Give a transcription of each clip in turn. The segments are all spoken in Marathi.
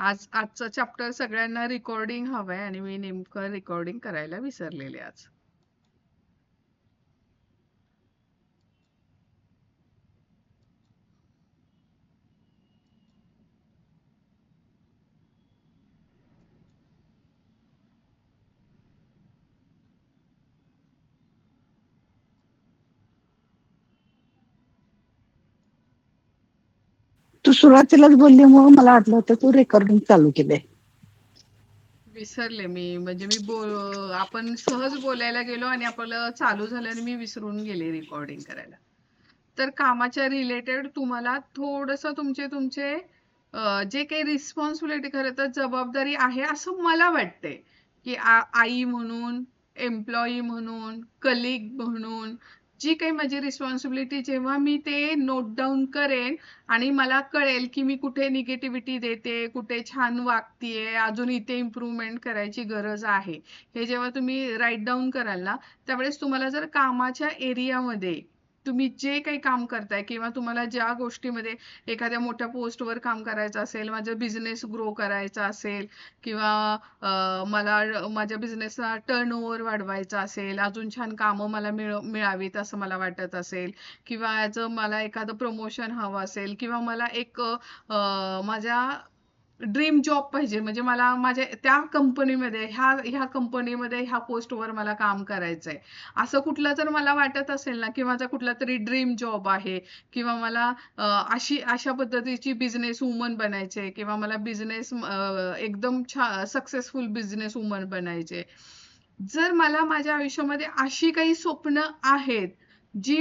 आजचा चॅप्टर सगळ्यांना रेकॉर्डिंग हवंय आणि मी नेमकं रेकॉर्डिंग करायला विसरलेले आज. तू सुरुवातीलाच बोलली मग मला वाटलं होतं तू रेकॉर्डिंग चालू केलंय. विसरले मी, म्हणजे आपण सहज बोलायला गेलो आणि आपलं चालू झालं आणि मी विसरून गेले रेकॉर्डिंग करायला. तर कामाच्या रिलेटेड तुम्हाला थोडंसं तुमचे तुमचे जे काही रिस्पॉन्सिबिलिटी, खरं तर जबाबदारी आहे असं मला वाटते, की आई म्हणून, एम्प्लॉई म्हणून, कलिग म्हणून जी काही माझी रिस्पॉन्सिबिलिटी, जेव्हा मी ते नोट डाऊन करेन आणि मला कळेल की मी कुठे निगेटिव्हिटी देते, कुठे छान वागतीये, अजून इथे इम्प्रूव्हमेंट करायची गरज आहे, हे जेव्हा तुम्ही राईट डाऊन कराल ना, त्यावेळेस तुम्हाला जर कामाच्या एरियामध्ये तुम्ही जे काही काम करताय किंवा तुम्हाला ज्या गोष्टीमध्ये एखाद्या मोठ्या पोस्टवर काम करायचं असेल, माझा बिझनेस ग्रो करायचा असेल, किंवा मला माझ्या बिझनेसला टर्नओव्हर वाढवायचा असेल, अजून छान कामं मला मिळावीत असं मला वाटत असेल, किंवा मला एखादं प्रमोशन हवं असेल, किंवा मला एक माझ्या ड्रीम जॉब पाहिजे, म्हणजे मला माझ्या त्या कंपनीमध्ये, ह्या कंपनीमध्ये ह्या पोस्टवर मला काम करायचंय, असं कुठलं जर मला वाटत असेल ना, की माझा कुठला तरी ड्रीम जॉब आहे, किंवा मला अशा पद्धतीची बिझनेस वुमन बनायचे, किंवा मला बिझनेस एकदम सक्सेसफुल बिझनेस वुमन बनायचे, जर मला माझ्या आयुष्यामध्ये अशी काही स्वप्न आहेत जी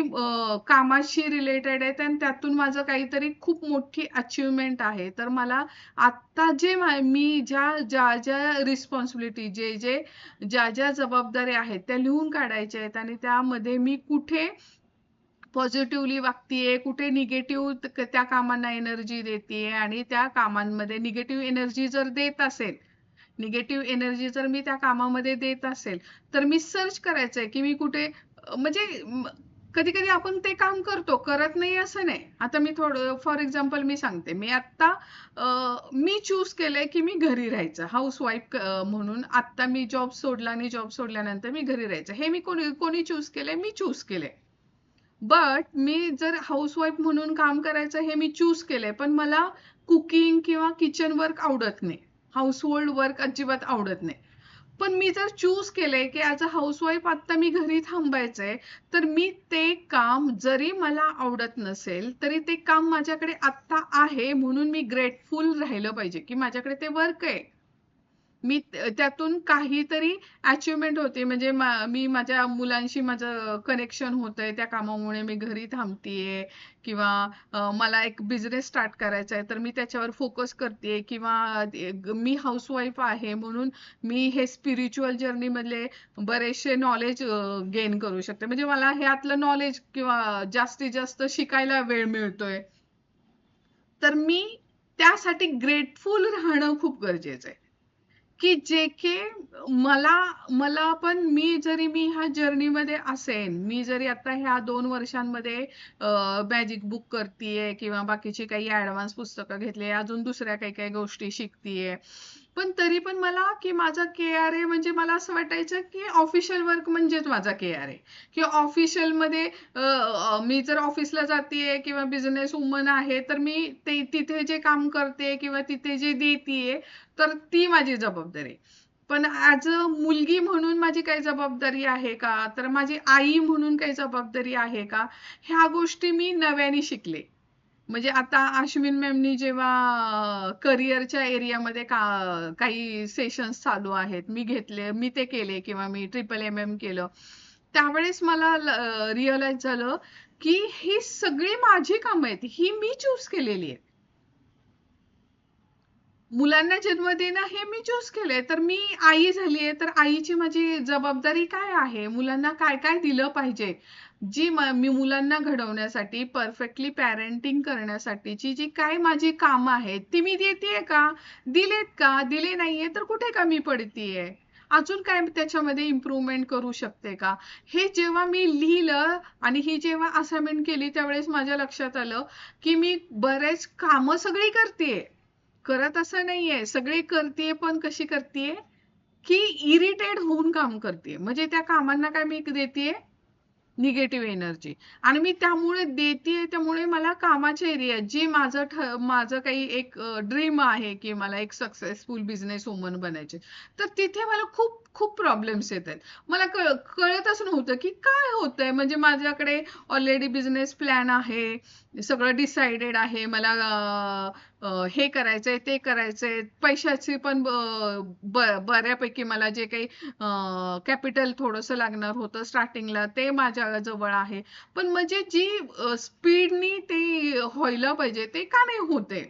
कामाशी रिलेटेड आहेत आणि त्यातून माझं काहीतरी खूप मोठी अचिव्हमेंट आहे, तर मला आता जे मी ज्या ज्या रिस्पॉन्सिबिलिटी, ज्या ज्या जबाबदाऱ्या आहेत त्या लिहून काढायच्या आहेत, आणि त्यामध्ये मी कुठे पॉझिटिव्हली वागतीये, कुठे निगेटिव्ह त्या कामांना एनर्जी देतेय, आणि त्या कामांमध्ये निगेटिव्ह एनर्जी जर देत असेल, निगेटिव्ह एनर्जी जर मी त्या कामामध्ये देत असेल, तर मी सर्च करायचंय की मी कुठे, म्हणजे कधी कधी आपण ते काम करतो, करत नाही असं नाही. आता मी थोडं फॉर एक्झाम्पल मी सांगते, मी आता मी चूज केलंय की मी घरी राहायचं, हाऊस वाईफ म्हणून. आता मी जॉब सोडला आणि जॉब सोडल्यानंतर मी घरी राहायचं, हे मी कोणी चूज केलंय? मी चूज केलंय. बट मी जर हाऊसवाईफ म्हणून काम करायचं हे मी चूज केलंय, पण मला कुकिंग किंवा किचन वर्क आवडत नाही, हाऊस होल्ड वर्क अजिबात आवडत नाही. पण मी जर चूज केलंय की ऍज अ हाऊसवाईफ आता मी घरी थांबायचंय, तर मी ते काम जरी मला आवडत नसेल तरी ते काम माझ्याकडे आत्ता आहे म्हणून मी ग्रेटफुल राहिलं पाहिजे की माझ्याकडे ते वर्क आहे. मी त्यातून काहीतरी अचिव्हमेंट होते, म्हणजे मी माझ्या मुलांशी माझं कनेक्शन होतंय त्या कामामुळे, मी घरी थांबतीये, किंवा मला एक बिझनेस स्टार्ट करायचा आहे तर मी त्याच्यावर फोकस करते, किंवा मी हाऊसवाईफ आहे म्हणून मी हे स्पिरिच्युअल जर्नी मधले बरेचसे नॉलेज गेन करू शकते, म्हणजे मला ह्यातलं नॉलेज किंवा जास्तीत जास्त शिकायला वेळ मिळतोय. तर मी त्यासाठी ग्रेटफुल राहणं खूप गरजेचं आहे, की जे की मला मला पण मी ह्या जर्नीमध्ये असेन, मी जरी आता ह्या 2 वर्षांमध्ये मॅजिक बुक करतेय किंवा बाकीची काही ऍडव्हान्स पुस्तकं घेतली, अजून दुसऱ्या काही काही गोष्टी शिकतेय, पण तरी पण मला की माझा KRA, म्हणजे मला असं वाटायचं की ऑफिशियल वर्क म्हणजेच माझा KRA, की ऑफिशियल मध्ये मी जर ऑफिसला जातेय किंवा बिझनेस वुमन आहे तर मी तिथे जे काम करते किंवा तिथे जे देतीये तर ती माझी जबाबदारी. पण ऍज अ मुलगी म्हणून माझी काही जबाबदारी आहे का, तर माझी आई म्हणून काही जबाबदारी आहे का, ह्या गोष्टी मी नव्याने शिकले. म्हणजे आता अश्विन मॅमनी जेव्हा करिअरच्या एरियामध्ये काही सेशन्स चालू आहेत, मी ते केले, किंवा मी MMM केलं, त्यावेळेस मला रिअलाइज झालं की ही सगळी माझी कामं आहेत, ही मी चूज केलेली आहेत. मुलांना जन्म देणं हे मी चूज केलंय, तर मी आई झालीये तर आईची माझी जबाबदारी काय आहे, मुलांना काय काय दिलं पाहिजे, मी मुलांना घडवण्यासाठी, परफेक्टली पॅरेंटिंग करण्यासाठीची जी काय माझी कामं आहेत ती मी देतेय का, दिलेत का, दिले नाहीये तर कुठे कमी पडतीये, अजून काय त्याच्यामध्ये इम्प्रूव्हमेंट करू शकते का, हे जेव्हा मी लिहिलं आणि ही जेव्हा असाइनमेंट केली त्यावेळेस माझ्या लक्षात आलं की मी बरेच कामं सगळी करतेय, करत असं नाहीये, सगळे करतेय, पण कशी करतेय की इरिटेट होऊन काम करते, म्हणजे त्या कामांना काय मी देतेय, निगेटिव्ह एनर्जी. आणि मी त्यामुळे देतेय, त्यामुळे मला कामाच्या एरियात जी माझं काही एक ड्रीम आहे की मला एक सक्सेसफुल बिझनेस वुमन बनायचे, तर तिथे मला खूप खूप प्रॉब्लेम्स येत आहेत. मला कळतच नव्हतं की काय होतंय. म्हणजे माझ्याकडे ऑलरेडी बिझनेस प्लॅन आहे, सगळं डिसाइडेड आहे, मला हे करायचंय ते करायचंय, पैशाची पण बऱ्यापैकी मला जे काही कॅपिटल थोडंसं लागणार होतं स्टार्टिंगला ते माझ्या जवळ आहे. पण म्हणजे जी स्पीडनी ते व्हायला पाहिजे ते का नाही होते,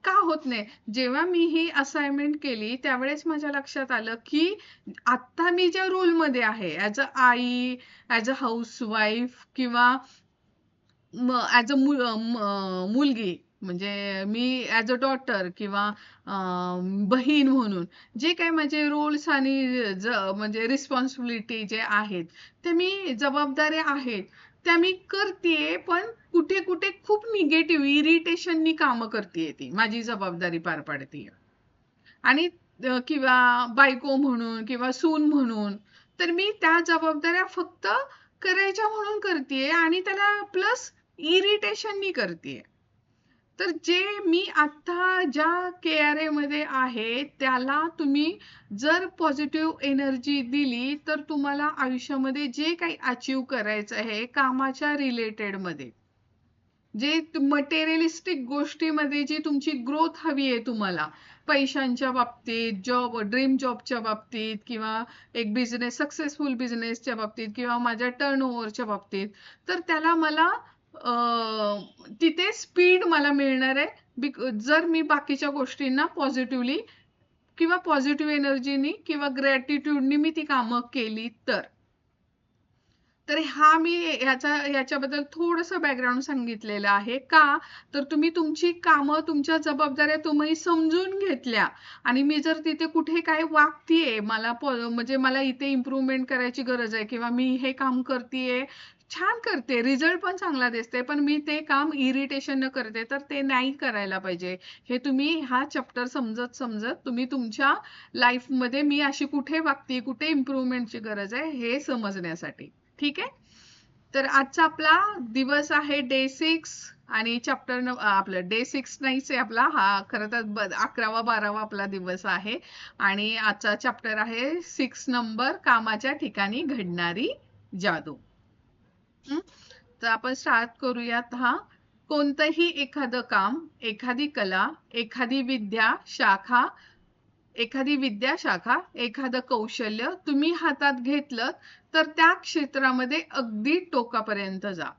का होत नाही. जेव्हा मी ही असाइनमेंट केली त्यावेळेस माझ्या लक्षात आलं की आता मी ज्या रोलमध्ये आहे, as a I, as a housewife, किंवा ऍज अ मुलगी, म्हणजे मी ऍज अ डॉटर, किंवा बहीण म्हणून जे काही माझे रोल्स आणि म्हणजे रिस्पॉन्सिबिलिटी जे आहेत, ते मी जबाबदाऱ्या आहेत त्या मी करतेय, पण कुठे कुठे खूप निगेटिव्ह इरिटेशननी कामं करतेय, ती माझी जबाबदारी पार पाडतेय. आणि किंवा बायको म्हणून किंवा सून म्हणून, तर मी त्या जबाबदाऱ्या फक्त करायच्या म्हणून करतेय आणि त्याला प्लस इरिटेशननी करतेय. तर जे मी आता ज्या KRA मध्ये आहे त्याला तुम्ही जर पॉझिटिव्ह एनर्जी दिली तर तुम्हाला आयुष्यामध्ये जे काही अचीव करायचं आहे कामाच्या रिलेटेड मध्ये, जे मटेरियलिस्टिक गोष्टीमध्ये जी तुमची ग्रोथ हवी आहे तुम्हाला, पैशांच्या बाबतीत, ड्रीम जॉबच्या बाबतीत, किंवा एक बिझनेस, सक्सेसफुल बिझनेसच्या बाबतीत, किंवा माझ्या टर्नओव्हरच्या बाबतीत, तर त्याला मला तिथे स्पीड मला मिळणार आहे जर मी बाकीच्या गोष्टींना पॉझिटिव्हली किंवा पॉझिटिव्ह एनर्जीनी किंवा ग्रॅटिट्यूडनी मी ती कामं केली तर. तर हा मी याच्याबद्दल थोडंसं बॅकग्राऊंड सांगितलेलं आहे. का तर तुम्ही तुमची कामं, तुमच्या जबाबदाऱ्या तुम्ही समजून घेतल्या, आणि मी जर तिथे कुठे काय वागतीये, म्हणजे मला इथे इम्प्रूव्हमेंट करायची गरज आहे, किंवा मी हे काम करतेय, छान करते, रिझल्ट पण चांगला दिसते, पण मी ते काम इरिटेशन न करते, तर ते नाही करायला पाहिजे. हे तुम्ही हा चॅप्टर समजत समजत तुम्ही तुमच्या लाईफ मध्ये मी अशी कुठे वागते, कुठे इम्प्रूव्हमेंटची गरज आहे हे समजण्यासाठी. ठीक आहे. तर आजचा आपला दिवस आहे डे 6, आणि चॅप्टर आपलं डे 6 नाहीच आहे आपला, हा खरं तर 11वा 12वा आपला दिवस आहे. आणि आजचा चॅप्टर आहे 6 नंबर, कामाच्या ठिकाणी घडणारी जादू. तर आपण स्टार्ट करूयात. कोणतंही एखादं काम, एखादी कला, एखादी विद्या शाखा, एखादं कौशल्य तुम्ही हातात घेतलं तर त्या क्षेत्रामध्ये अगदी टोकापर्यंत जा.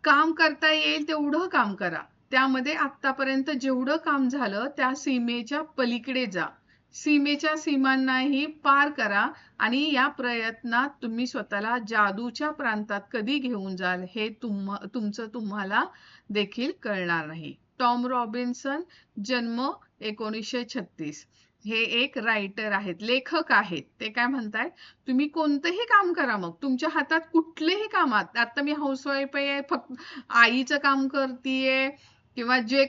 काम करता येईल तेवढं काम करा, त्यामध्ये आतापर्यंत जेवढं काम झालं त्या सीमेच्या पलीकडे जा, सीमेच्या सीमांनाही पार करा, आणि या प्रयत्नात तुम्ही स्वतःला जादूच्या प्रांतात कधी घेऊन जाल हे तुमचं तुम्हाला देखील कळणार नाही. टॉम रॉबिन्सन, जन्म 1936. हे एक रायटर आहेत, लेखक आहेत. ते काय म्हणतायत, तुम्ही कोणतंही काम करा, मग तुमच्या हातात कुठलेही कामात, आता मी हाऊसवाईफ आहे, फक्त आईचं काम करतेय, किंवा जे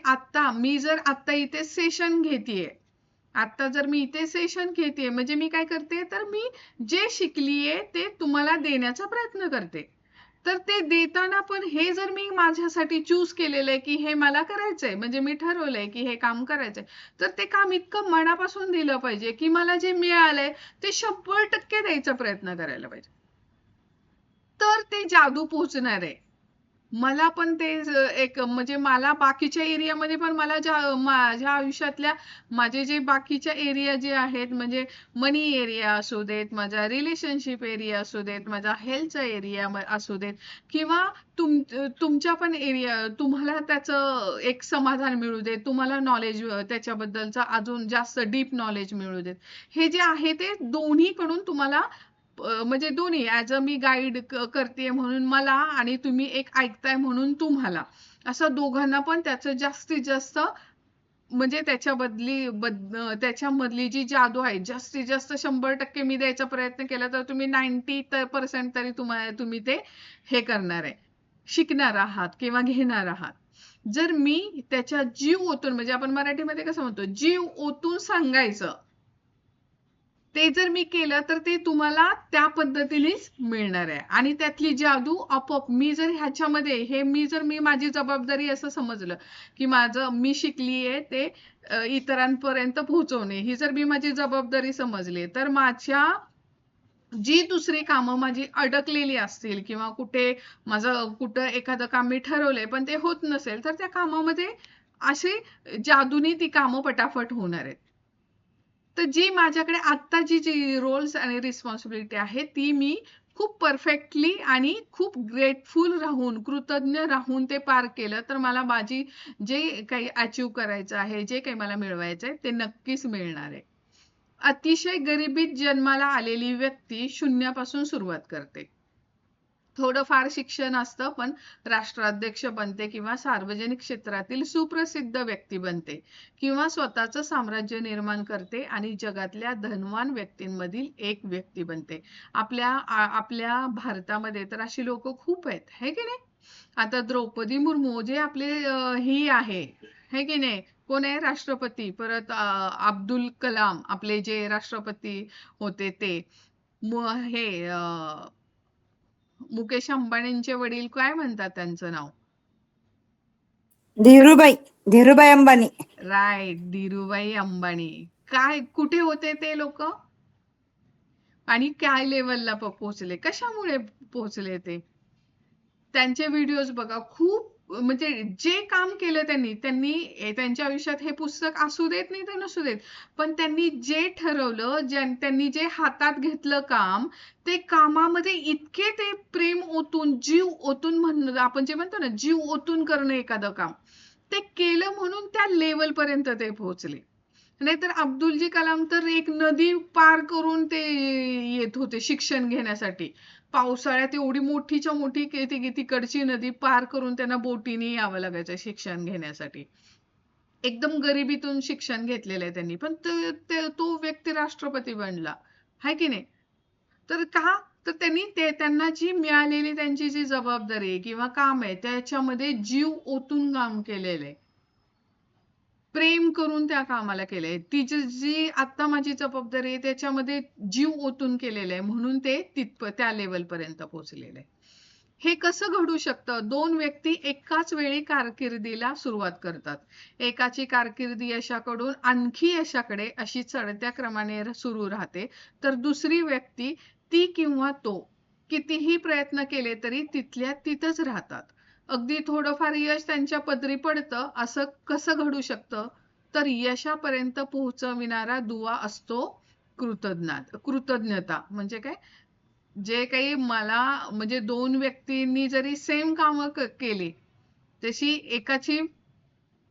आता मी जर आता इथे सेशन घेतेय, आता जर मी इथे सेशन घेतेय म्हणजे मी काय करते, तर मी जे शिकलीये ते तुम्हाला देण्याचा प्रयत्न करते. तर ते देताना पण हे जर मी माझ्यासाठी चूज केलेलं आहे की हे मला करायचंय, म्हणजे मी ठरवलंय की हे काम करायचंय, तर ते काम इतकं मनापासून दिलं पाहिजे की मला जे मिळालंय ते 100% द्यायचा प्रयत्न करायला पाहिजे, तर ते जादू पोहोचणार आहे. मला पण ते एक, म्हणजे मला बाकीच्या एरियामध्ये पण मला माझ्या आयुष्यातल्या माझे जे बाकीच्या एरिया जे आहेत, म्हणजे मनी एरिया असू देत, माझा रिलेशनशिप एरिया असू देत, माझा हेल्थचा एरिया असू देत, किंवा तुमच्या पण एरिया, तुम्हाला त्याचं एक समाधान मिळू देत, तुम्हाला नॉलेज त्याच्याबद्दलचा अजून जास्त डीप नॉलेज मिळू देत, हे जे आहे ते दोन्हीकडून तुम्हाला, म्हणजे दोन्ही ऍज अ मी गाईड करते म्हणून मला, आणि तुम्ही एक ऐकताय म्हणून तुम्हाला, असं दोघांना पण त्याचं जास्तीत जास्त, म्हणजे त्याच्यामधली जी जादू आहे जास्तीत जास्त 100% मी द्यायचा प्रयत्न केला तर तुम्ही 90% तरी तुम्ही ते हे करणार आहे, शिकणार आहात किंवा घेणार आहात. जर मी त्याच्या जीव ओतून, म्हणजे आपण मराठीमध्ये कसं म्हणतो, जीव ओतून सांगायचं, ते जर मी केलं तर ते तुम्हाला त्या पद्धतीनेच मिळणार आहे. आणि त्यातली जादू आपोआप, मी जर ह्याच्यामध्ये मी माझी जबाबदारी असं समजलं की मी शिकलीये ते इतरांपर्यंत पोहोचवणे, ही जर मी माझी जबाबदारी समजली, तर माझ्या जी दुसरी कामं माझी अडकलेली असतील किंवा कुठं एखादं काम मी ठरवलंय पण ते होत नसेल, तर त्या कामामध्ये असे जादूनी ती कामं पटापट होणार आहेत. तर जी माझ्याकडे आत्ता जी रोल्स आणि रिस्पॉन्सिबिलिटी आहे, ती मी खूप परफेक्टली आणि खूप ग्रेटफुल राहून, कृतज्ञ राहून ते पार केलं, तर मला माझी जे काही अचीव करायचं आहे, जे काही मला मिळवायचं आहे, ते नक्कीच मिळणार आहे. अतिशय गरिबीत जन्माला आलेली व्यक्ती शून्यापासून सुरुवात करते. थोडंफार शिक्षण असतं, पण राष्ट्राध्यक्ष बनते किंवा सार्वजनिक क्षेत्रातील सुप्रसिद्ध व्यक्ती बनते किंवा स्वतःचं साम्राज्य निर्माण करते आणि जगातल्या धनवान व्यक्तींमधील एक व्यक्ती बनते. आपल्या भारतामध्ये तर अशी लोक खूप आहेत, है की नाही? आता द्रौपदी मुर्मू जे आपले ही आहे, है की नाही? कोण आहे राष्ट्रपती? परत अब्दुल कलाम आपले जे राष्ट्रपती होते ते, हे मुकेश अंबानींचे वडील, काय म्हणतात त्यांचं नाव? धीरूभाई धीरूभाई अंबानी. राईट, धीरूभाई अंबानी. काय कुठे होते ते लोक आणि काय लेवलला पोहोचले, कशामुळे पोहोचले ते? त्यांचे व्हिडिओज बघा, खूप म्हणजे जे काम केलं त्यांनी त्यांनी त्यांच्या आयुष्यात, हे पुस्तक असू देत नाही तर नसू देत, पण त्यांनी जे ठरवलं, त्यांनी जे हातात घेतलं काम, ते कामामध्ये इतके ते प्रेम ओतून, जीव ओतून, आपण जे म्हणतो ना, जीव ओतून करणं एखादं काम, ते केलं म्हणून त्या लेवल पर्यंत ते पोहोचले. नाहीतर अब्दुलजी कलाम तर एक नदी पार करून ते येत होते शिक्षण घेण्यासाठी. पावसाळ्यात एवढी मोठीच्या मोठी तिकडची नदी पार करून त्यांना बोटीने यावं लागायचं शिक्षण घेण्यासाठी. एकदम गरिबीतून शिक्षण घेतलेलं आहे त्यांनी, पण तो व्यक्ती राष्ट्रपती बनला, हाय की नाही? तर का? तर त्यांना जी मिळालेली त्यांची जी जबाबदारी आहे किंवा काम आहे, त्याच्यामध्ये जीव ओतून काम केलेलं आहे, प्रेम करून त्या कामाला केलंय. तिची जी आता माझी जबाबदारी आहे त्याच्यामध्ये जीव ओतून केलेलं आहे, म्हणून ते त्या लेवल पर्यंत पोहोचलेलं आहे. हे कसं घडू शकतं? दोन व्यक्ती एकाच वेळी कारकिर्दीला सुरुवात करतात. एकाची कारकिर्दी यशाकडून आणखी यशाकडे अशी चढत्या क्रमाने सुरू राहते, तर दुसरी व्यक्ती, ती किंवा तो, कितीही प्रयत्न केले तरी तिथल्या तिथंच राहतात. अगदी थोडंफार यश त्यांच्या पदरी पडतं. असं कसं घडू शकतं? तर यशापर्यंत पोहोचविणारा दुवा असतो कृतज्ञता. म्हणजे काय? जे काही मला, म्हणजे दोन व्यक्तींनी जरी सेम कामं केली, तशी एकाची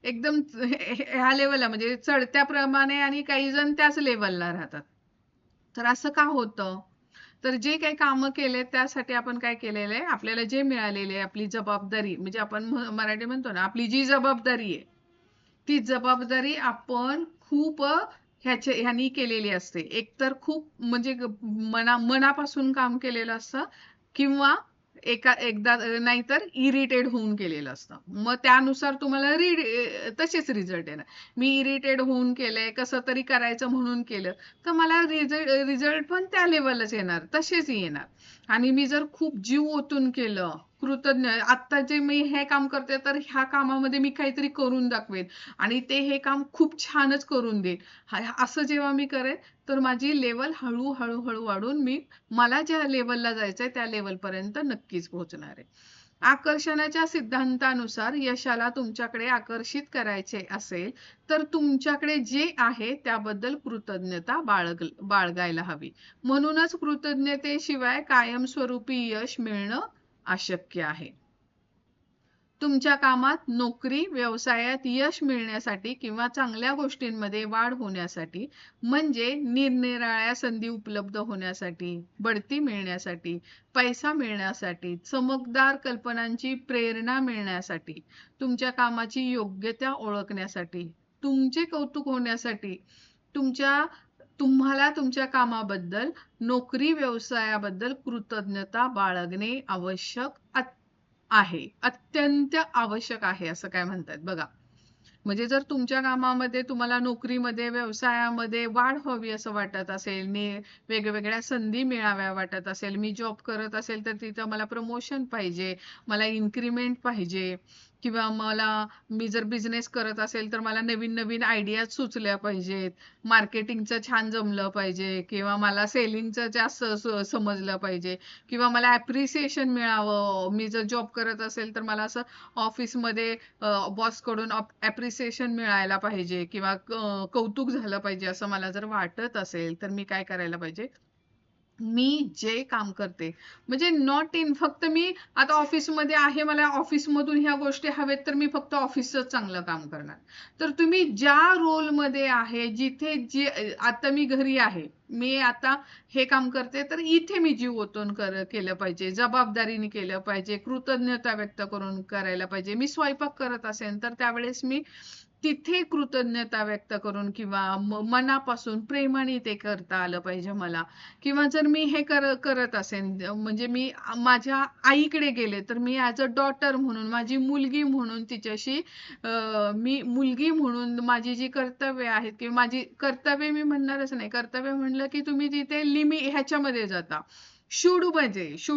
एकदम ह्या लेवलला, म्हणजे चढत्या प्रमाणे, आणि काही जण त्याच लेवलला राहतात. तर असं का होतं? तर जे काही कामं केले त्यासाठी आपण काय केलेलं आहे, आपल्याला जे मिळालेले आहे, आपली जबाबदारी, म्हणजे आपण मराठी म्हणतो ना, आपली जी जबाबदारी आहे, ती जबाबदारी आपण खूप ह्यानी केलेली असते. एकतर खूप म्हणजे मनापासून काम केलेलं असतं, किंवा एकदा नाहीतर इरिटेट होऊन केलेलं असतं. मग त्यानुसार तुम्हाला तसेच रिझल्ट येणार. मी इरिटेट होऊन केलंय, कसं तरी करायचं म्हणून केलं, तर मला रिझल्ट पण त्या लेवलच येणार, तसेच येणार. आणि मी जर खूप जीव ओतून केलं, कृतज्ञ, आता जे मी हे काम करते, तर ह्या कामामध्ये मी काहीतरी करून दाखवेन आणि ते हे काम खूप छानच करून देईन, असं जेव्हा मी करेन, तर माझी लेवल हळूहळू वाढून मला ज्या लेवलला जायचंय त्या लेवल पर्यंत नक्कीच पोहोचणार आहे. आकर्षणाच्या सिद्धांतानुसार यशाला तुमच्याकडे आकर्षित करायचे असेल, तर तुमच्याकडे जे आहे त्याबद्दल कृतज्ञता बाळगायला हवी. म्हणूनच कृतज्ञतेशिवाय कायमस्वरूपी यश मिळणं अशक्य आहे. तुमच्या कामात, नोकरी, व्यवसायात यश मिळण्यासाठी किंवा चांगल्या गोष्टींमध्ये वाढ होण्यासाठी, म्हणजे निरनिराळ्या संधी उपलब्ध होण्यासाठी, बढती मिळण्यासाठी, पैसा मिळण्यासाठी, चमकदार कल्पनांची प्रेरणा मिळण्यासाठी, तुमच्या कामाची योग्यता ओळखण्यासाठी, तुमचे कौतुक होण्यासाठी, तुम्हाला तुमच्या कामाबद्दल, नोकरी व्यवसायाबद्दल कृतज्ञता बाळगणे आवश्यक आहे, अत्यंत आवश्यक आहे असं काय म्हणतात बघा. म्हणजे जर तुमच्या कामामध्ये तुम्हाला नोकरीमध्ये व्यवसायामध्ये वाढ व्हावी असं वाटत असेल, वेगवेगळ्या संधी मिळाव्या वाटत असेल, मी जॉब करत असेल तर तिथं मला प्रमोशन पाहिजे, मला इन्क्रीमेंट पाहिजे, किंवा मी जर बिझनेस करत असेल तर मला नवीन नवीन आयडिया सुचल्या पाहिजेत, मार्केटिंगचं छान जमलं पाहिजे, किंवा मला सेलिंगचं जास्त समजलं पाहिजे, किंवा मला ॲप्रिसिएशन मिळावं. मी जर जॉब करत असेल तर मला असं ऑफिसमध्ये बॉस कडून ॲप्रिसिएशन मिळायला पाहिजे, किंवा कौतुक झालं पाहिजे असं मला जर वाटत असेल तर मी काय करायला पाहिजे, मी जे काम करते म्हणजे नॉट इन फक्त मी आता ऑफिसमध्ये आहे, मला ऑफिसमधून ह्या गोष्टी हवेत तर मी फक्त ऑफिसच चांगलं काम करणार. तर तुम्ही ज्या रोलमध्ये आहे, जिथे आता मी घरी आहे, मी आता हे काम करते तर इथे मी जीव ओतून केलं पाहिजे, जबाबदारीने केलं पाहिजे, कृतज्ञता व्यक्त करून करायला पाहिजे. मी स्वयंपाक करत असेल तर त्यावेळेस मी तिथे कृतज्ञता व्यक्त करून किंवा मनापासून प्रेमाने ते करता आलं पाहिजे मला. किंवा जर मी हे करत असेल, म्हणजे मी माझ्या आईकडे गेले तर मी ॲज अ डॉटर म्हणून, माझी मुलगी म्हणून तिच्याशी मी मुलगी म्हणून माझी जी कर्तव्य आहेत, किंवा माझी कर्तव्य मी म्हणणारच नाही, कर्तव्य म्हणलं की तुम्ही तिथे ह्याच्यामध्ये जाता. शूड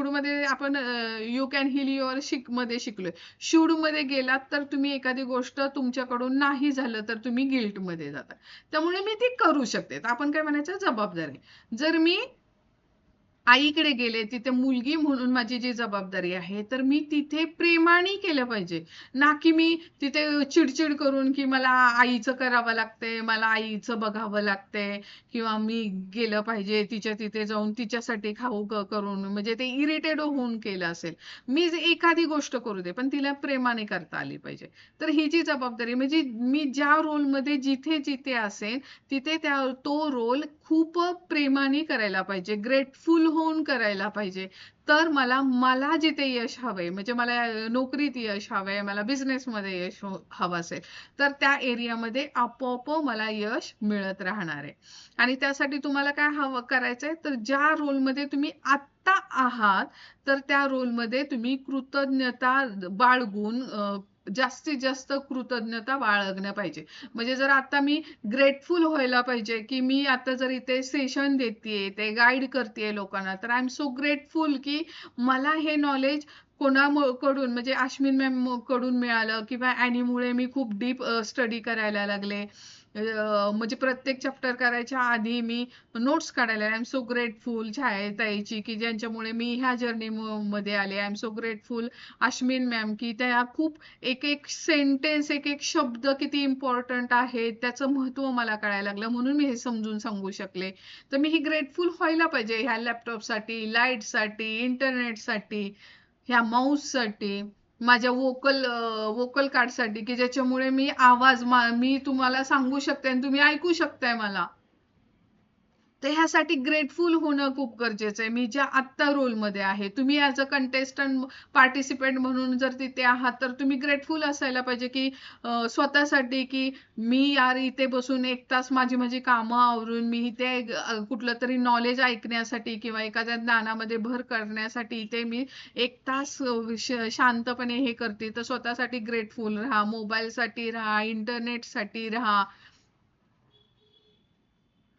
मध्ये आपण यू कॅन हील युअर शिक मध्ये शिकलोय. शूड मध्ये गेलात तर तुम्ही एखादी गोष्ट तुमच्याकडून नाही झालं तर तुम्ही गिल्ट मध्ये जाता. त्यामुळे मी ती करू शकते. आपण काय म्हणायचं, जबाबदारी. जर मी आईकडे गेले, तिथे मुलगी म्हणून माझी जी जबाबदारी आहे तर मी तिथे प्रेमाने केलं पाहिजे, ना की मी तिथे चिडचिड करून की मला आईचं करावं लागतंय, मला आईचं बघावं लागतंय, किंवा मी गेलं पाहिजे तिच्या तिथे जाऊन तिच्यासाठी खाऊ करून, म्हणजे ते इरिटेड होऊन केलं असेल. मी एखादी गोष्ट करू दे पण तिला प्रेमाने करता आली पाहिजे. तर ही जी जबाबदारी म्हणजे मी ज्या रोलमध्ये जिथे जिथे असेल तिथे तो रोल खूप प्रेमाने करायला पाहिजे, ग्रेटफुल होऊन करायला पाहिजे. तर मला जिथे यश हवंय, म्हणजे मला नोकरीत यश हवंय, मला बिझनेसमध्ये यश हवं असेल तर त्या एरियामध्ये आपोआप मला यश मिळत राहणार आहे. आणि त्यासाठी तुम्हाला काय हवं करायचंय, तर ज्या रोलमध्ये तुम्ही आत्ता आहात तर त्या रोलमध्ये तुम्ही कृतज्ञता बाळगून जास्तीत जास्त कृतज्ञता बाळगणं पाहिजे. म्हणजे जर आता मी ग्रेटफुल व्हायला पाहिजे की मी आता जर इथे सेशन देतेय, ते गाईड करतेय लोकांना, तर आय एम सो ग्रेटफुल की मला हे नॉलेज कोणाकडून, म्हणजे अश्विन मॅम कडून मिळालं, किंवा ॲनीमुळे मी खूप डीप स्टडी करायला लागले. म्हणजे प्रत्येक चॅप्टर करायच्या आधी मी नोट्स काढायला, आय एम सो ग्रेटफुल छायाताईची की ज्यांच्यामुळे मी ह्या जर्नी मध्ये आले. I am so grateful Ashwin ma'am की त्या खूप एक एक सेंटेन्स, एक एक शब्द किती इम्पॉर्टंट आहे त्याचं महत्त्व मला कळायला लागलं, म्हणून मी हे समजून सांगू शकले. तर मी ही ग्रेटफुल व्हायला पाहिजे ह्या लॅपटॉपसाठी, लाईटसाठी, इंटरनेटसाठी, ह्या माऊससाठी, माझ्या वोकल कार्डसाठी की ज्याच्यामुळे मी तुम्हाला सांगू शकते आणि तुम्ही ऐकू शकताय मला. तर ह्यासाठी ग्रेटफुल होणं खूप गरजेचं आहे. मी ज्या आत्ता रोलमध्ये आहे, तुम्ही ॲज अ कंटेस्टंट पार्टिसिपेंट म्हणून जर तिथे आहात तर तुम्ही ग्रेटफुल असायला पाहिजे की स्वतःसाठी की मी यार इथे बसून 1 तास माझी कामं आवरून मी इथे कुठलं तरी नॉलेज ऐकण्यासाठी किंवा एखाद्या ज्ञानामध्ये भर करण्यासाठी इथे मी 1 तास शांतपणे हे करते. तर स्वतःसाठी ग्रेटफुल राहा, मोबाईलसाठी राहा, इंटरनेटसाठी राहा,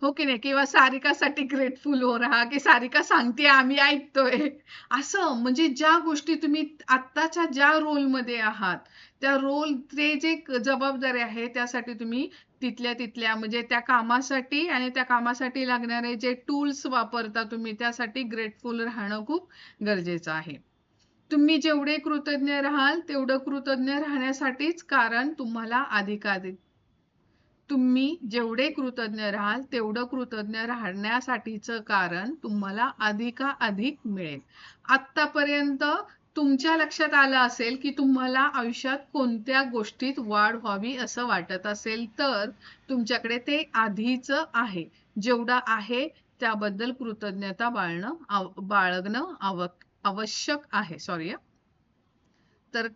हो की नाही? किंवा सारिकासाठी ग्रेटफुल हो राहा, की सारिका सांगते आम्ही ऐकतोय. असं म्हणजे ज्या गोष्टी तुम्ही आत्ताच्या ज्या रोलमध्ये आहात, त्या रोल ते जे जबाबदारी आहे त्यासाठी तुम्ही तिथल्या तिथल्या म्हणजे त्या कामासाठी आणि त्या कामासाठी लागणारे जे टूल्स वापरता तुम्ही त्यासाठी ग्रेटफुल राहणं खूप गरजेचं आहे. तुम्ही जेवढे कृतज्ञ राहाल तेवढं कृतज्ञ राहण्यासाठीच, कारण तुम्हाला अधिकाधिक तुम्ही जेवढे कृतज्ञ राहाल तेवढं कृतज्ञ राहण्यासाठीचं कारण तुम्हाला अधिकाधिक मिळेल. आत्तापर्यंत तुमच्या लक्षात आलं असेल की तुम्हाला आयुष्यात कोणत्या गोष्टीत वाढ व्हावी असं वाटत असेल तर तुमच्याकडे ते आधीच आहे. जेवढं आहे त्याबद्दल कृतज्ञता बाळगणं आवश्यक आहे. सॉरी. तर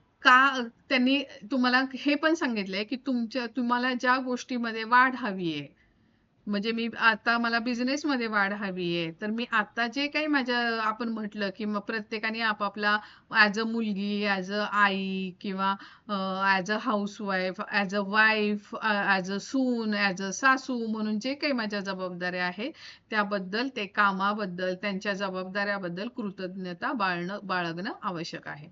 त्यांनी तुम्हाला हे पण सांगितलंय की तुम्हाला ज्या गोष्टीमध्ये वाढ हवी आहे म्हणजे मी आता मला बिझनेस मध्ये वाढ हवी आहे, तर मी आता जे काही माझ्या आपण म्हटलं की मग प्रत्येकाने आपापला ऍज अ मुलगी, ऍज अ आई किंवा as a housewife, as a wife, as a soon, as a सासू म्हणून जे काही माझ्या जबाबदाऱ्या आहेत त्याबद्दल, ते कामाबद्दल, त्यांच्या जबाबदाऱ्याबद्दल कृतज्ञता बाळगणं आवश्यक आहे.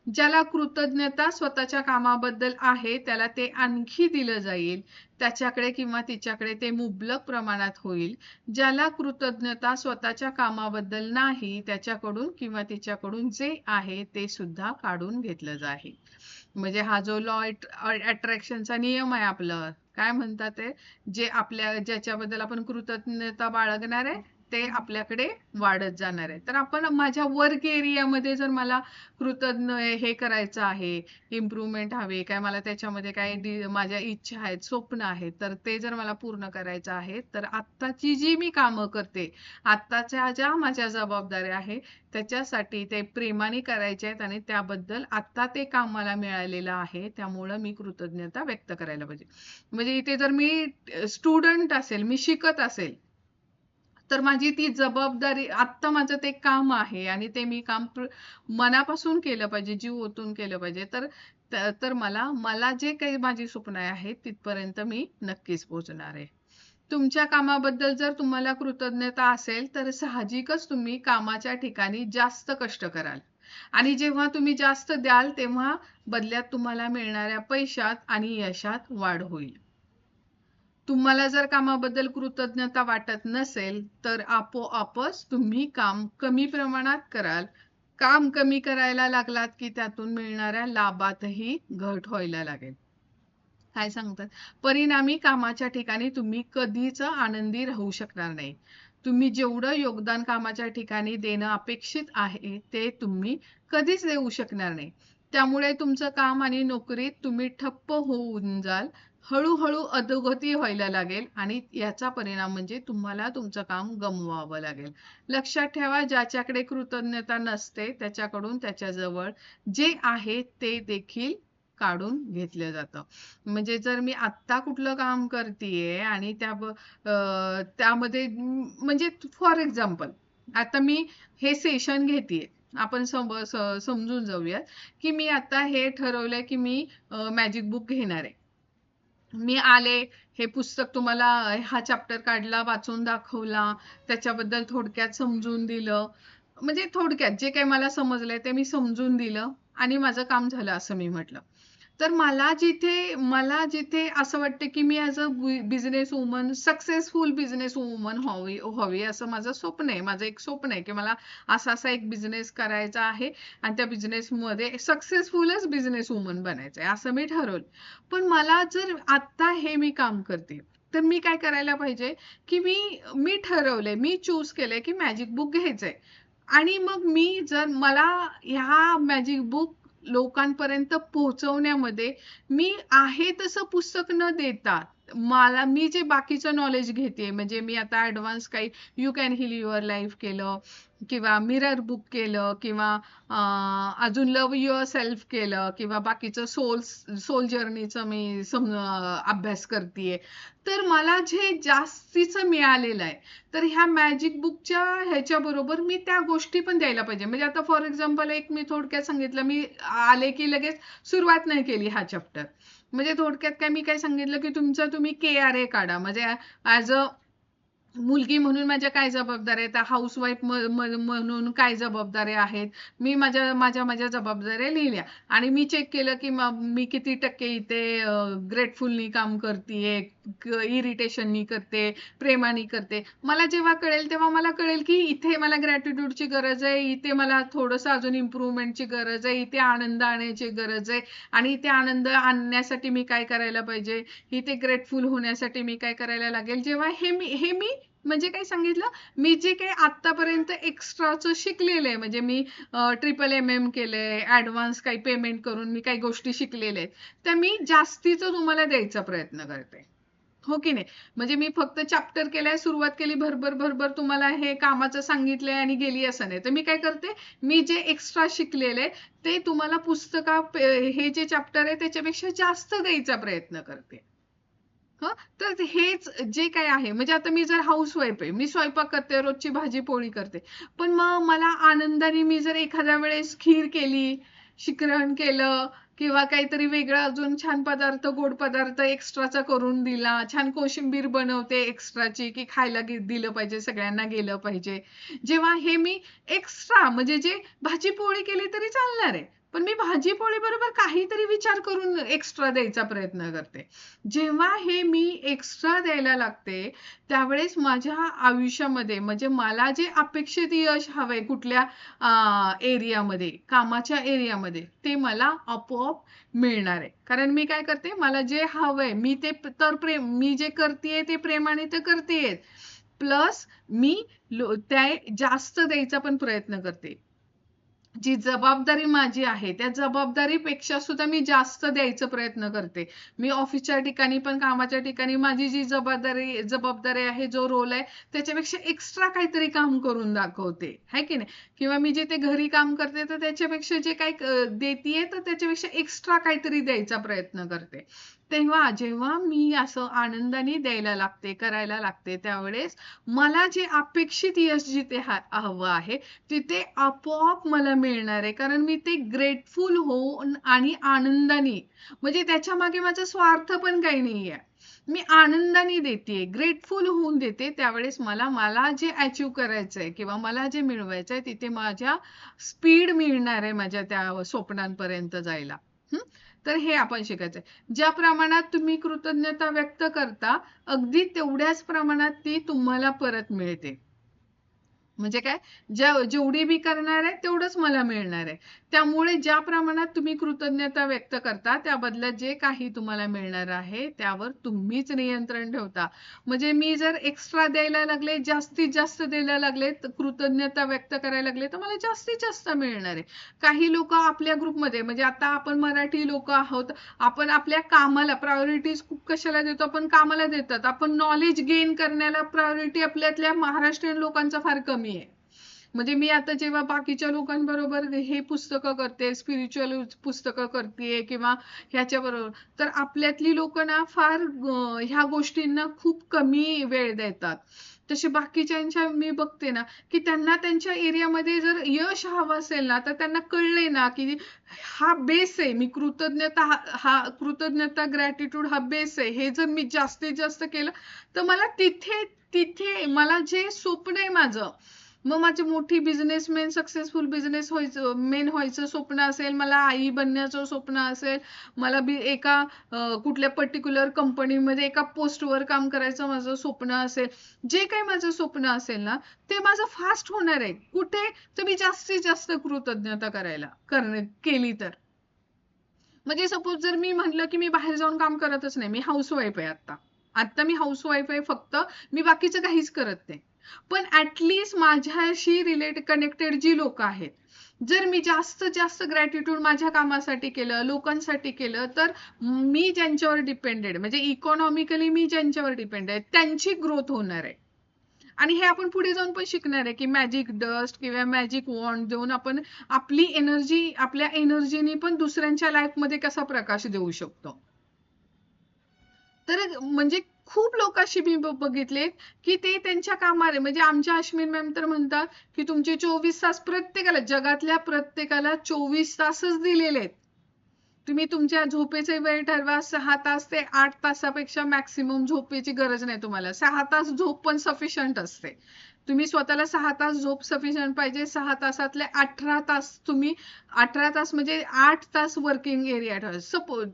ज्याला कृतज्ञता स्वतःच्या कामाबद्दल आहे त्याला ते आणखी दिलं जाईल, त्याच्याकडे किंवा तिच्याकडे ते मुबलक प्रमाणात होईल. ज्याला कृतज्ञता स्वतःच्या कामाबद्दल नाही त्याच्याकडून किंवा तिच्याकडून जे आहे ते सुद्धा काढून घेतलं जाईल. म्हणजे हा जो लॉ अट्रॅक्शनचा नियम आहे आपलं, काय म्हणतात ते, जे आपल्या ज्याच्याबद्दल आपण कृतज्ञता बाळगणार आहे ते आपल्याकडे वाढत जाणार आहे. तर आपण माझ्या वर्क एरियामध्ये जर मला कृतज्ञ हे करायचं आहे, इम्प्रूव्हमेंट हवे काय, मला त्याच्यामध्ये काय माझ्या इच्छा आहेत, स्वप्न आहेत, तर ते जर मला पूर्ण करायचं आहे तर आत्ताची जी मी कामं करते, आत्ताच्या ज्या माझ्या जबाबदाऱ्या आहेत त्याच्यासाठी ते प्रेमाने करायचे आहेत आणि त्याबद्दल आत्ता ते काम मला मिळालेलं आहे त्यामुळं मी कृतज्ञता व्यक्त करायला पाहिजे. म्हणजे इथे जर मी स्टुडंट असेल, मी शिकत असेल, तर माझी ती जबाबदारी, आत्ता माझं ते काम आहे आणि ते मी काम मनापासून केलं पाहिजे, जीव ओतून केलं पाहिजे. तर मला मला जे काही माझी स्वप्न आहेत तिथपर्यंत मी नक्कीच पोहोचणार आहे. तुमच्या कामाबद्दल जर तुम्हाला कृतज्ञता असेल तर साहजिकच तुम्ही कामाच्या ठिकाणी जास्त कष्ट कराल आणि जेव्हा तुम्ही जास्त द्याल तेव्हा बदल्यात तुम्हाला मिळणाऱ्या पैशात आणि यशात वाढ होईल. तुम्हाला जर कामाबद्दल कृतज्ञता वाटत नसेल तर आपोआपच तुम्ही काम कमी प्रमाणात कराल. काम कमी करायला लागलात की त्यातून मिळणाऱ्या लाभातही घट व्हायला लागेल. काय सांगतात, परिणामी कामाच्या ठिकाणी तुम्ही कधीच आनंदी राहू शकणार नाही. तुम्ही जेवढं योगदान कामाच्या ठिकाणी देणं अपेक्षित आहे ते तुम्ही कधीच देऊ शकणार नाही. त्यामुळे तुमचं काम आणि नोकरीत तुम्ही ठप्प होऊन जाल. हळूहळू अधोगती व्हायला लागेल आणि याचा परिणाम म्हणजे तुम्हाला तुमचं काम गमवावं लागेल. लक्षात ठेवा, ज्याच्याकडे कृतज्ञता नसते त्याच्याकडून त्याच्याजवळ जे आहे ते देखील काढून घेतलं जातं. म्हणजे जर मी आत्ता कुठलं काम करतेय आणि त्यामध्ये म्हणजे फॉर एक्झाम्पल आता मी हे सेशन घेतेय, आपण समजून जाऊयात की मी आता हे ठरवलंय की मी मॅजिक बुक घेणार आहे. मी आले, हे पुस्तक तुम्हाला हा चॅप्टर काढला, वाचून दाखवला, त्याच्याबद्दल थोडक्यात समजून दिलं, म्हणजे थोडक्यात जे काही मला समजलंय ते मी समजून दिलं आणि माझं काम झालं असं मी म्हटलं. तर मला जिथे असं वाटतं की मी as a business woman, successful business woman व्हावी असं माझं स्वप्न आहे. माझं एक स्वप्न आहे की मला असा एक बिझनेस करायचा आहे आणि त्या बिझनेसमध्ये सक्सेसफुलच बिझनेस वुमन बनायचं आहे असं मी ठरवलं. पण मला जर आत्ता हे मी काम करते तर मी काय करायला पाहिजे की मी ठरवलंय, मी चूज केलंय की मॅजिक बुक घ्यायचंय आणि मग मी जर मला ह्या मॅजिक बुक लोकांपर्यंत पोहोचवण्यामध्ये मी आहे तसं पुस्तक न देता मी जे बाकीचं नॉलेज घेते, म्हणजे मी आता ऍडव्हान्स काही you can heal your life केलं किंवा मिरर बुक केलं किंवा अजून लव्ह युअर सेल्फ केलं किंवा बाकीचं सोल जर्नीचं मी अभ्यास करतेय, तर मला जे जास्तीचं मिळालेलं आहे तर ह्या मॅजिक बुकच्या ह्याच्या बरोबर मी त्या गोष्टी पण द्यायला पाहिजे. म्हणजे आता फॉर एक्झाम्पल एक मी थोडक्यात सांगितलं, मी आले की लगेच सुरुवात नाही केली हा चॅप्टर. म्हणजे थोडक्यात काय मी काय सांगितलं की तुम्ही KRA काढा, म्हणजे ऍज अ मुलगी म्हणून माझ्या काय जबाबदाऱ्या आहेत, हाऊसवाईफ म्हणून काय जबाबदाऱ्या आहेत, मी माझ्या जबाबदाऱ्या लिहिल्या आणि मी चेक केलं की मी किती टक्के इथे ग्रेटफुलनी काम करतेय, इरिटेशननी करते, प्रेमाने करते. मला जेव्हा कळेल तेव्हा मला कळेल की इथे मला ग्रॅटिट्यूडची गरज आहे, इथे मला थोडंसं अजून इम्प्रूव्हमेंटची गरज आहे, इथे आनंद आणण्याची गरज आहे आणि इथे आनंद आणण्यासाठी मी काय करायला पाहिजे, इथे ग्रेटफुल होण्यासाठी मी काय करायला लागेल. जेव्हा हे मी म्हणजे काय सांगितलं, मी जे काही आतापर्यंत एक्स्ट्राचं शिकलेलं आहे, म्हणजे मी MMM केलंय, ऍडव्हान्स काही पेमेंट करून मी काही गोष्टी शिकलेल्या आहेत, त्या मी जास्तीचं तुम्हाला द्यायचा प्रयत्न करते, हो की नाही. म्हणजे मी फक्त चॅप्टर केलाय, सुरुवात केली, भरभर तुम्हाला हे कामाचं सांगितलंय आणि गेली असं नाही. तर मी काय करते, मी जे एक्स्ट्रा शिकलेले ते तुम्हाला हे जे चॅप्टर आहे त्याच्यापेक्षा जास्त द्यायचा प्रयत्न करते. हं, तर हेच जे काही आहे म्हणजे आता मी जर हाऊसवाईफ आहे, मी स्वयंपाक करते, रोजची भाजी पोळी करते. पण मग मला आनंदाने मी जर एखाद्या वेळेस खीर केली, शिकरण केलं किंवा काहीतरी वेगळं अजून छान पदार्थ, गोड पदार्थ एक्स्ट्राचा करून दिला, छान कोशिंबीर बनवते एक्स्ट्राची की खायला दिलं पाहिजे, सगळ्यांना गेलं पाहिजे. जेव्हा हे मी एक्स्ट्रा म्हणजे जे भाजी पोळी केली तरी चालणार आहे. पण मी भाजी पोळी बरोबर काहीतरी विचार करून एक्स्ट्रा द्यायचा प्रयत्न करते. जेव्हा हे मी एक्स्ट्रा द्यायला लागते त्यावेळेस माझ्या आयुष्यामध्ये म्हणजे मला जे अपेक्षित यश हवंय कुठल्या एरियामध्ये कामाच्या एरियामध्ये ते मला आपोआप मिळणार आहे. कारण मी काय करते मला जे हवंय मी ते तर मी जे करतेय ते प्रेमाने तर करतेय प्लस मी त्या जास्त द्यायचा पण प्रयत्न करते. जी जबाबदारी माझी आहे त्या जबाबदारीपेक्षा सुद्धा मी जास्त द्यायचा प्रयत्न करते. मी ऑफिसच्या ठिकाणी पण कामाच्या ठिकाणी माझी जी जबाबदारी आहे जो रोल आहे त्याच्यापेक्षा एक्स्ट्रा काहीतरी काम करून दाखवते है की नाही. किंवा मी जिथे घरी काम करते तर त्याच्यापेक्षा जे काही देतीये तर त्याच्यापेक्षा एक्स्ट्रा काहीतरी द्यायचा प्रयत्न करते. तेव्हा जेव्हा मी असं आनंदाने द्यायला लागते करायला लागते त्यावेळेस मला जे अपेक्षित यश जिथे हवं आहे तिथे आपोआप मला मिळणार आहे. कारण मी ते ग्रेटफुल होऊन आणि आनंदाने म्हणजे त्याच्या मागे माझा स्वार्थ पण काही नाहीये. मी आनंदाने देते ग्रेटफुल होऊन देते त्यावेळेस मला मला जे अचीव करायचंय किंवा मला जे मिळवायचंय तिथे माझ्या स्पीड मिळणार आहे माझ्या त्या स्वप्नांपर्यंत जायला. तर हे आपण शिकायचंय. ज्या प्रमाणात तुम्ही कृतज्ञता व्यक्त करता अगदी तेवढ्याच प्रमाणात ती तुम्हाला परत मिळते. म्हणजे काय जेवढी मी करणार आहे तेवढंच मला मिळणार आहे. त्यामुळे ज्या प्रमाणात तुम्ही कृतज्ञता व्यक्त करता त्या बदल्यात जे काही तुम्हाला मिळणार आहे त्यावर तुम्हीच नियंत्रण ठेवता. म्हणजे मी जर एक्स्ट्रा द्यायला लागले जास्तीत जास्त द्यायला लागले कृतज्ञता व्यक्त करायला लागले तर मला जास्तीत जास्त मिळणार आहे. काही लोक आपल्या ग्रुपमध्ये म्हणजे आता आपण मराठी लोक आहोत आपण आपल्या कामाला प्रायोरिटीज खूप कशाला देतो आपण कामाला देतात. आपण नॉलेज गेन करण्याला प्रायोरिटी आपल्यातल्या महाराष्ट्रीयन लोकांचा फार कमी आहे. म्हणजे मी आता जेव्हा बाकीच्या लोकांबरोबर हे पुस्तकं करते स्पिरिच्युअल पुस्तकं करते किंवा ह्याच्या बरोबर तर आपल्यातली लोक ना फार ह्या गोष्टींना खूप कमी वेळ देतात. तसे बाकीच्यांच्या मी बघते ना की त्यांना त्यांच्या एरियामध्ये जर यश हवं असेल ना तर त्यांना कळले ना की हा बेस आहे. मी कृतज्ञता ग्रॅटिट्यूड हा बेस आहे. हे जर मी जास्तीत जास्त केलं तर मला तिथे तिथे मला जे स्वप्न आहे माझं मग माझी मोठी बिझनेसमॅन सक्सेसफुल बिझनेस व्हायचं स्वप्न असेल मला आई बनण्याचं स्वप्न असेल मला एका कुठल्या पर्टिक्युलर कंपनीमध्ये एका पोस्टवर काम करायचं माझं स्वप्न असेल जे काही माझं स्वप्न असेल ना ते माझं फास्ट होणार आहे. कुठे तर मी जास्तीत जास्त कृतज्ञता केली तर म्हणजे सपोज जर मी म्हटलं की मी बाहेर जाऊन काम करतच नाही मी हाऊसवाईफ आहे आता मी हाऊसवाईफ आहे फक्त मी बाकीचं काहीच करत नाही. पण ऍटलिस्ट माझ्याशी कनेक्टेड जी लोक आहेत जर मी जास्त जास्त ग्रॅटिट्यूड माझ्या कामासाठी केलं लोकांसाठी केलं तर मी ज्यांच्यावर डिपेंडेड म्हणजे इकॉनॉमिकली मी ज्यांच्यावर डिपेंड आहे त्यांची ग्रोथ होणार आहे. आणि हे आपण पुढे जाऊन पण शिकणार आहे की मॅजिक डस्ट किंवा मॅजिक वॉन्ड देऊन आपण आपली एनर्जी आपल्या एनर्जीने पण दुसऱ्यांच्या लाईफ मध्ये कसा प्रकाश देऊ शकतो. तर म्हणजे खूप लोक अशी मी बघितले की ते त्यांच्या कामाने म्हणजे आमच्या अश्विन मॅम तर म्हणतात की तुमचे 24 तास प्रत्येकाला जगातल्या प्रत्येकाला 24 तासच दिलेले आहेत. तुम्ही तुमच्या झोपेचे वेळ ठरवा 6 तास ते 8 तासापेक्षा मॅक्सिमम झोपेची गरज नाही तुम्हाला 6 तास झोप पण सफिशियंट असते. तुम्ही स्वतःला 6 तास झोप सफिशियंट पाहिजे 6 तासातले 18 तास तुम्ही 18 तास म्हणजे 8 तास वर्किंग एरिया ठेवा. सपोज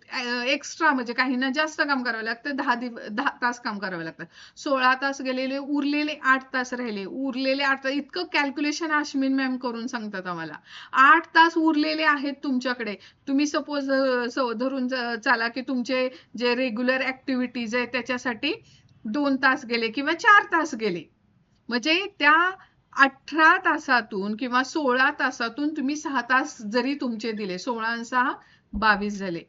एक्स्ट्रा म्हणजे काहींना जास्त काम करावं लागतं 10 तास काम करावं लागतं 16 तास गेलेले उरलेले 8 तास राहिले उरलेले 8 तास इतकं कॅल्क्युलेशन अश्विन मॅम करून सांगतात आम्हाला. 8 तास उरलेले आहेत तुमच्याकडे तुम्ही सपोज धरून चाला की तुमचे जे रेग्युलर ऍक्टिव्हिटीज आहे त्याच्यासाठी 2 तास गेले किंवा 4 तास गेले म्हणजे त्या 18 तासातून किंवा 16 तासातून तुम्ही 6 तास जरी तुमचे दिले 16 आणि 6 22 झाले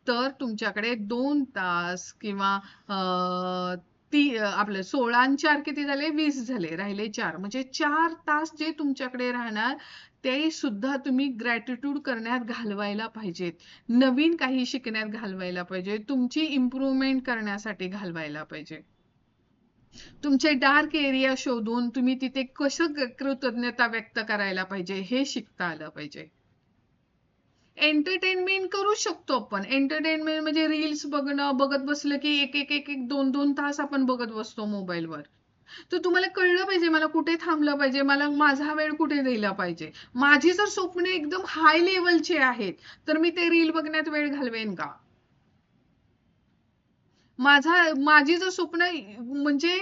तर तुमच्याकडे 2 तास किंवा आपलं 16 आणि 4 किती झाले 20 झाले राहिले 4 म्हणजे 4 तास जे तुमच्याकडे राहणार ते सुद्धा तुम्ही ग्रॅटिट्यूड करण्यात घालवायला पाहिजेत. नवीन काही शिकण्यात घालवायला पाहिजे. तुमची इम्प्रूव्हमेंट करण्यासाठी घालवायला पाहिजे. तुमचे डार्क एरिया शोधून तुम्ही तिथे कसं कृतज्ञता व्यक्त करायला पाहिजे हे शिकता आलं पाहिजे. एंटरटेनमेंट करू शकतो आपण. एंटरटेनमेंट म्हणजे रील्स बघणं, बघत बसलं की एक 2-2 तास आपण बघत बसतो मोबाईलवर. तर तुम्हाला कळलं पाहिजे मला कुठे थांबलं पाहिजे, मला माझा वेळ कुठे दिला पाहिजे. माझी जर स्वप्न एकदम हाय लेवलची आहेत, तर मी ते रील बघण्यात वेळ घालवेन का? माझी जर स्वप्न म्हणजे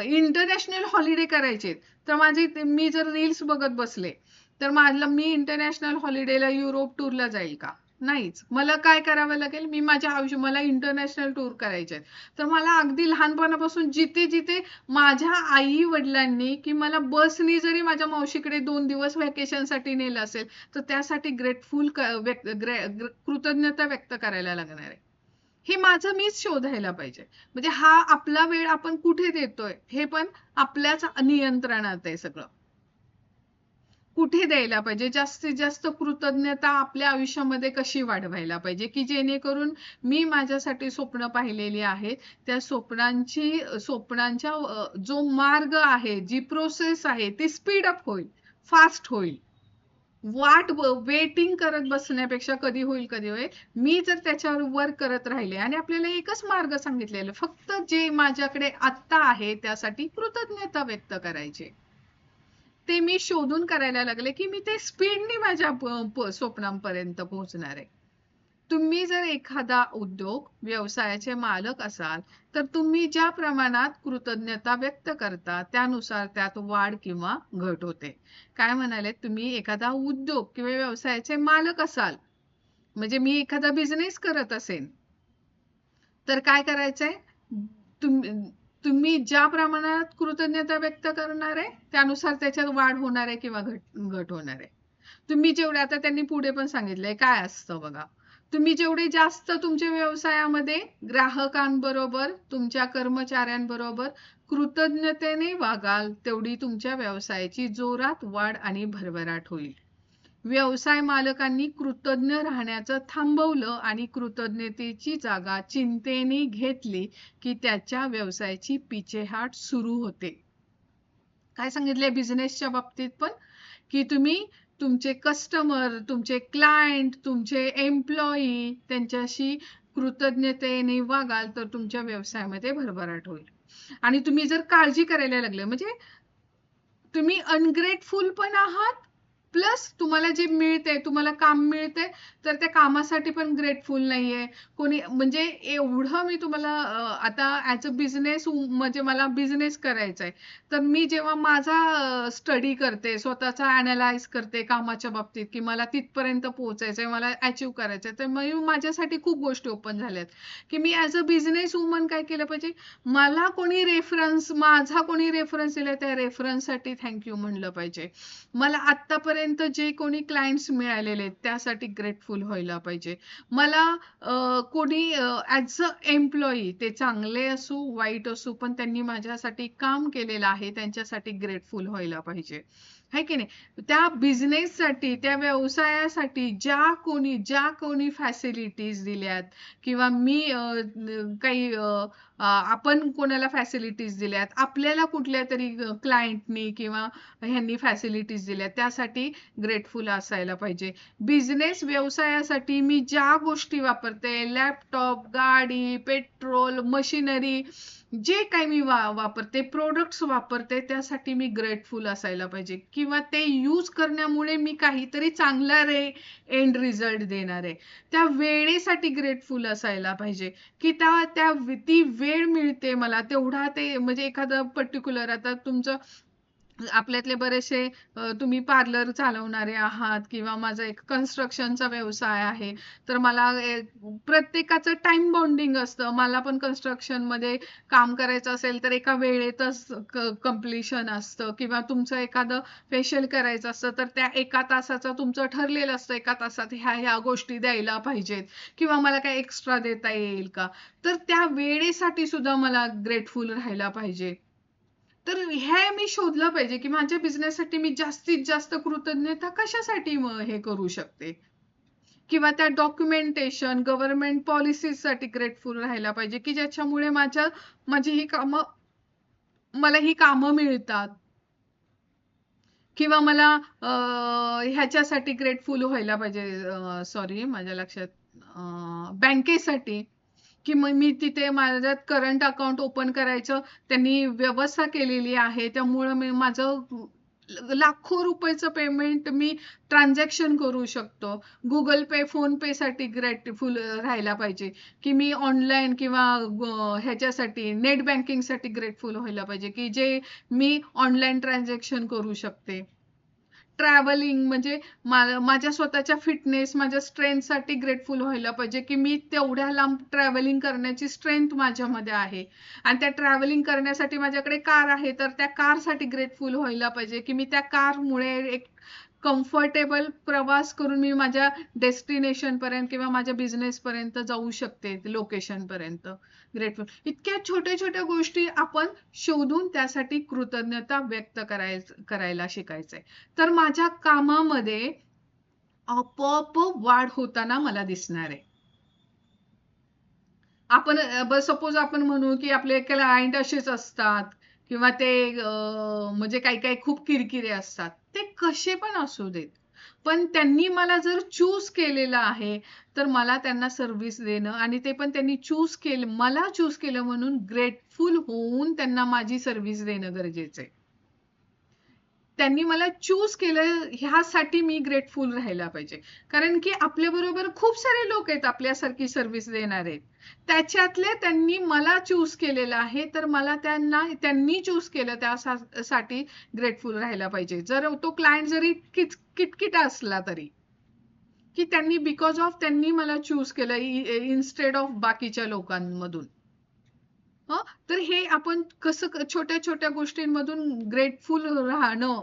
इंटरनॅशनल हॉलिडे करायचे, तर मी जर रील्स बघत बसले, तर मी इंटरनॅशनल हॉलिडेला युरोप टूरला जाईल का? नाहीच. मला काय करावं लागेल, मला इंटरनॅशनल टूर करायचे आहेत, तर मला अगदी लहानपणापासून जिथे जिथे माझ्या आई वडिलांनी की मला बसनी जरी माझ्या मावशीकडे 2 दिवस व्हॅकेशनसाठी नेलं असेल, तर त्यासाठी कृतज्ञता व्यक्त करायला लागणार आहे. हे माझं मीच शोधायला पाहिजे. म्हणजे हा आपला वेळ आपण कुठे देतोय हे पण आपल्याच नियंत्रणात आहे सगळं. कुठे द्यायला पाहिजे, जास्तीत जास्त कृतज्ञता आपल्या आयुष्यामध्ये कशी वाढवायला पाहिजे, की जेणेकरून मी माझ्यासाठी स्वप्न पाहिलेली आहेत, त्या स्वप्नांच्या जो मार्ग आहे, जी प्रोसेस आहे ती स्पीड अप होईल, फास्ट होईल. वेटिंग करत बसण्यापेक्षा कधी होईल मी जर त्याच्यावर वर्क करत राहिले आणि आपल्याला एकच मार्ग सांगितलेला, फक्त जे माझ्याकडे आत्ता आहे त्यासाठी कृतज्ञता व्यक्त करायचे. ते मी शोधून करायला लागले की मी ते स्पीडने माझ्या स्वप्नांपर्यंत पोहोचणार आहे. तुम्ही जर एखादा उद्योग व्यवसायाचे मालक असाल, तर तुम्ही ज्या प्रमाणात कृतज्ञता व्यक्त करता त्यानुसार त्यात वाढ किंवा घट होते. काय म्हणाले, तुम्ही एखादा उद्योग किंवा व्यवसायाचे मालक असाल, म्हणजे मी एखादा बिझनेस करत असेन, तर काय करायचंय, तुम्ही ज्या प्रमाणात कृतज्ञता व्यक्त करणार आहे त्यानुसार त्याच्यात वाढ होणार आहे किंवा घट होणार आहे. तुम्ही जेवढे, आता त्यांनी पुढे पण सांगितलंय काय असतं बघा, तुम्ही जेवढे जास्त तुमच्या व्यवसायामध्ये ग्राहकांबरोबर, तुमच्या कर्मचाऱ्यांबरोबर कृतज्ञतेने वागाल, तेवढी तुमच्या व्यवसायाची जोरात वाढ आणि भरभराट होईल. व्यवसाय मालकांनी कृतज्ञ राहण्याचं थांबवलं आणि कृतज्ञतेची जागा चिंतेने घेतली की त्याच्या व्यवसायाची पिछेहाट सुरू होते. काय सांगितलंय बिझनेसच्या बाबतीत पण, की तुम्ही तुमचे कस्टमर, तुमचे क्लायंट, तुमचे एम्प्लॉई त्यांच्याशी कृतज्ञतेने वागाल तर तुमच्या व्यवसायामध्ये भरभराट होईल. आणि तुम्ही जर काळजी करायला लागले, म्हणजे तुम्ही अनग्रेटफुल पण आहात, प्लस तुम्हाला जे मिळते, तुम्हाला काम मिळते, तर त्या कामासाठी पण ग्रेटफुल नाहीये कोणी. म्हणजे एवढं मी तुम्हाला आता ऍज अ बिझनेस, म्हणजे मला बिझनेस करायचा आहे, तर मी जेव्हा माझा स्टडी करते, स्वतःचा अनालाइज करते कामाच्या बाबतीत, की मला तिथपर्यंत पोहोचायचंय, मला अचीव्ह करायचंय, तर मग माझ्यासाठी खूप गोष्टी ओपन झाल्यात की मी ऍज अ बिझनेस वुमन काय केलं पाहिजे, माझा कोणी रेफरन्स दिला त्या रेफरन्ससाठी थँक्यू म्हणलं पाहिजे. मला आतापर्यंत जे कोणी क्लायंट्स मिळालेले आहेत त्यासाठी ग्रेटफुल व्हायला पाहिजे. मला कोणी ऍज अ एम्प्लॉई, ते चांगले असू वाईट असू, पण त्यांनी माझ्यासाठी काम केलेलं आहे त्यांच्यासाठी ग्रेटफुल व्हायला पाहिजे, है की नाही. त्या बिझनेससाठी, त्या व्यवसायासाठी ज्या कोणी फॅसिलिटीज दिल्यात किंवा मी काही आपण कोणाला फॅसिलिटीज दिल्यात, आपल्याला कुठल्या तरी क्लायंटनी किंवा ह्यांनी फॅसिलिटीज दिल्या, त्यासाठी ग्रेटफुल असायला पाहिजे. बिझनेस व्यवसायासाठी मी ज्या गोष्टी वापरते, लॅपटॉप, गाडी, पेट्रोल, मशिनरी, जे काही मी वापरते, प्रोडक्ट्स वापरते, त्यासाठी मी ग्रेटफुल असायला पाहिजे. किंवा ते यूज करण्यामुळे मी काहीतरी चांगला एंड रिझल्ट देणार आहे, त्या वेळेसाठी ग्रेटफुल असायला पाहिजे. की ती वेळ मिळते मला तेवढा, ते म्हणजे एखादं पर्टिक्युलर, आता तुमचं आपल्यातले बरेचसे तुम्ही पार्लर चालवणारे आहात किंवा माझा एक कन्स्ट्रक्शनचा व्यवसाय आहे, तर मला प्रत्येकाचं टाइम बाउंडिंग असतं. मला पण कन्स्ट्रक्शन मध्ये काम करायचं असेल तर एका वेळेतच कम्प्लिशन असतं, किंवा तुमचं एखादं फेशियल करायचं असतं तर त्या 1 तासाचं तुमचं ठरलेलं असतं, 1 तासात ह्या गोष्टी द्यायला पाहिजेत किंवा मला काय एक्स्ट्रा देता येईल का, तर त्या वेळेसाठी सुद्धा मला ग्रेटफुल राहायला पाहिजे. तर हे मी शोधलं पाहिजे की माझ्या बिझनेससाठी मी जास्तीत जास्त कृतज्ञता कशासाठी हे करू शकते, किंवा त्या डॉक्युमेंटेशन गव्हर्नमेंट पॉलिसीसाठी ग्रेटफुल राहायला पाहिजे की ज्याच्यामुळे माझी ही कामं मला ही कामं मिळतात, किंवा मला ह्याच्यासाठी ग्रेटफुल व्हायला पाहिजे, सॉरी माझ्या लक्षात, बँकेसाठी, की मग मी तिथे माझ्यात करंट अकाउंट ओपन करायचं त्यांनी व्यवस्था केलेली आहे, त्यामुळं मी माझं लाखो रुपयाचं पेमेंट मी ट्रान्झॅक्शन करू शकतो. गुगल पे फोन पे साठी ग्रेटफुल राहायला पाहिजे, की मी ऑनलाईन किंवा ह्याच्यासाठी नेट बँकिंग साठी ग्रेटफुल व्हायला पाहिजे की जे मी ऑनलाईन ट्रान्झॅक्शन करू शकते. ट्रॅव्हलिंग म्हणजे माझ्या स्वतःच्या फिटनेस माझ्या स्ट्रेंथसाठी ग्रेटफुल व्हायला पाहिजे की मी तेवढ्या लांब ट्रॅव्हलिंग करण्याची स्ट्रेंथ माझ्यामध्ये आहे, आणि त्या ट्रॅव्हलिंग करण्यासाठी माझ्याकडे कार आहे, तर त्या कारसाठी ग्रेटफुल व्हायला पाहिजे की मी त्या कारमुळे एक कम्फर्टेबल प्रवास करून मी माझ्या डेस्टिनेशन पर्यंत किंवा माझ्या बिझनेस पर्यंत जाऊ शकते, लोकेशन पर्यंत. ग्रेटफुल इतक्या छोट्या छोट्या गोष्टी आपण शोधून त्यासाठी कृतज्ञता व्यक्त करायला शिकायचंय. तर माझ्या कामामध्ये आपोआप वाढ होताना मला दिसणार आहे. आपण सपोज आपण म्हणू की आपले क्लायंट असेच असतात, किंवा ते म्हणजे काही काही खूप किरकिरे असतात, ते कसे पण असू देत, पण त्यांनी मला जर चूज केलेलं आहे तर मला त्यांना सर्व्हिस देणं, आणि ते पण त्यांनी मला चूज केलं म्हणून ग्रेटफुल होऊन त्यांना माझी सर्व्हिस देणं गरजेचं आहे. त्यांनी मला चूज केलं ह्यासाठी मी ग्रेटफुल राहायला पाहिजे, कारण की आपल्या बरोबर खूप सारे लोक आहेत आपल्यासारखी सर्व्हिस देणारे, त्याच्यातले त्यांनी मला चूज केलेलं आहे, तर मला त्यांनी चूज केलं त्यासाठी ग्रेटफुल राहायला पाहिजे. जर तो क्लायंट जरी किटकिट असला तरी, की त्यांनी मला चूज केलं इन्स्टेड ऑफ बाकीच्या लोकांमधून. तर हे आपण कसं छोट्या छोट्या गोष्टींमधून ग्रेटफुल राहणं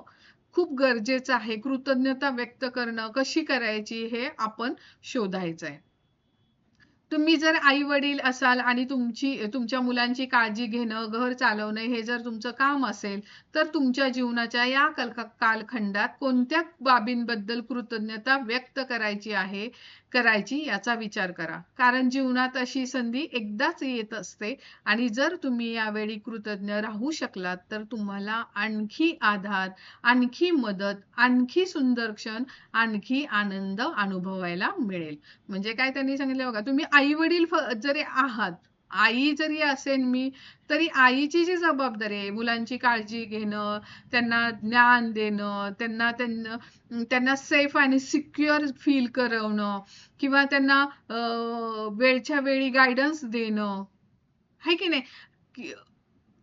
खूप गरजेचं आहे. कृतज्ञता व्यक्त करणं कशी करायची हे आपण शोधायचं आहे. तुम्ही जर आई वडील असाल आणि तुमच्या मुलांची काळजी घेणं घर चालवणं हे जर तुमचं काम असेल, तर तुमच्या जीवनाच्या या कालखंडात कोणत्या बाबींबद्दल कृतज्ञता व्यक्त करायची याचा विचार करा, कारण जीवनात अशी संधी एकदाच येत असते, आणि जर तुम्ही यावेळी कृतज्ञ राहू शकलात तर तुम्हाला आणखी आधार, आणखी मदत, आणखी सुंदर क्षण, आणखी आनंद अनुभवायला मिळेल. म्हणजे काय त्यांनी सांगितलं बघा, तुम्ही आई वडील जरी आहात, आई जरी असेल मी, तरी आईची जी जबाबदारी आहे मुलांची काळजी घेणं, त्यांना ज्ञान देणं, त्यांना सेफ आणि सिक्युअर फील करवणं, किंवा त्यांना वेळच्या वेळी गायडन्स देणं, आहे की नाही,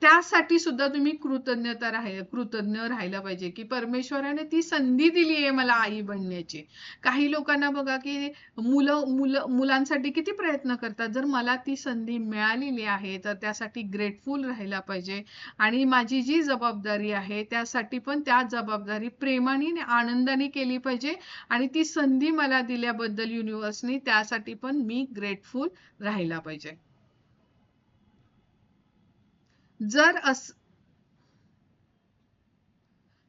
त्यासाठी सुद्धा तुम्ही कृतज्ञ राहायला पाहिजे की परमेश्वराने ती संधी दिली आहे मला आई बनण्याची. काही लोकांना बघा की मुलांसाठी किती प्रयत्न करतात, जर मला ती संधी मिळालेली आहे तर त्यासाठी ग्रेटफुल राहायला पाहिजे, आणि माझी जी जबाबदारी आहे त्यासाठी पण त्या जबाबदारी प्रेमाने आनंदाने केली पाहिजे, आणि ती संधी मला दिल्याबद्दल युनिव्हर्सने त्यासाठी पण मी ग्रेटफुल राहायला पाहिजे.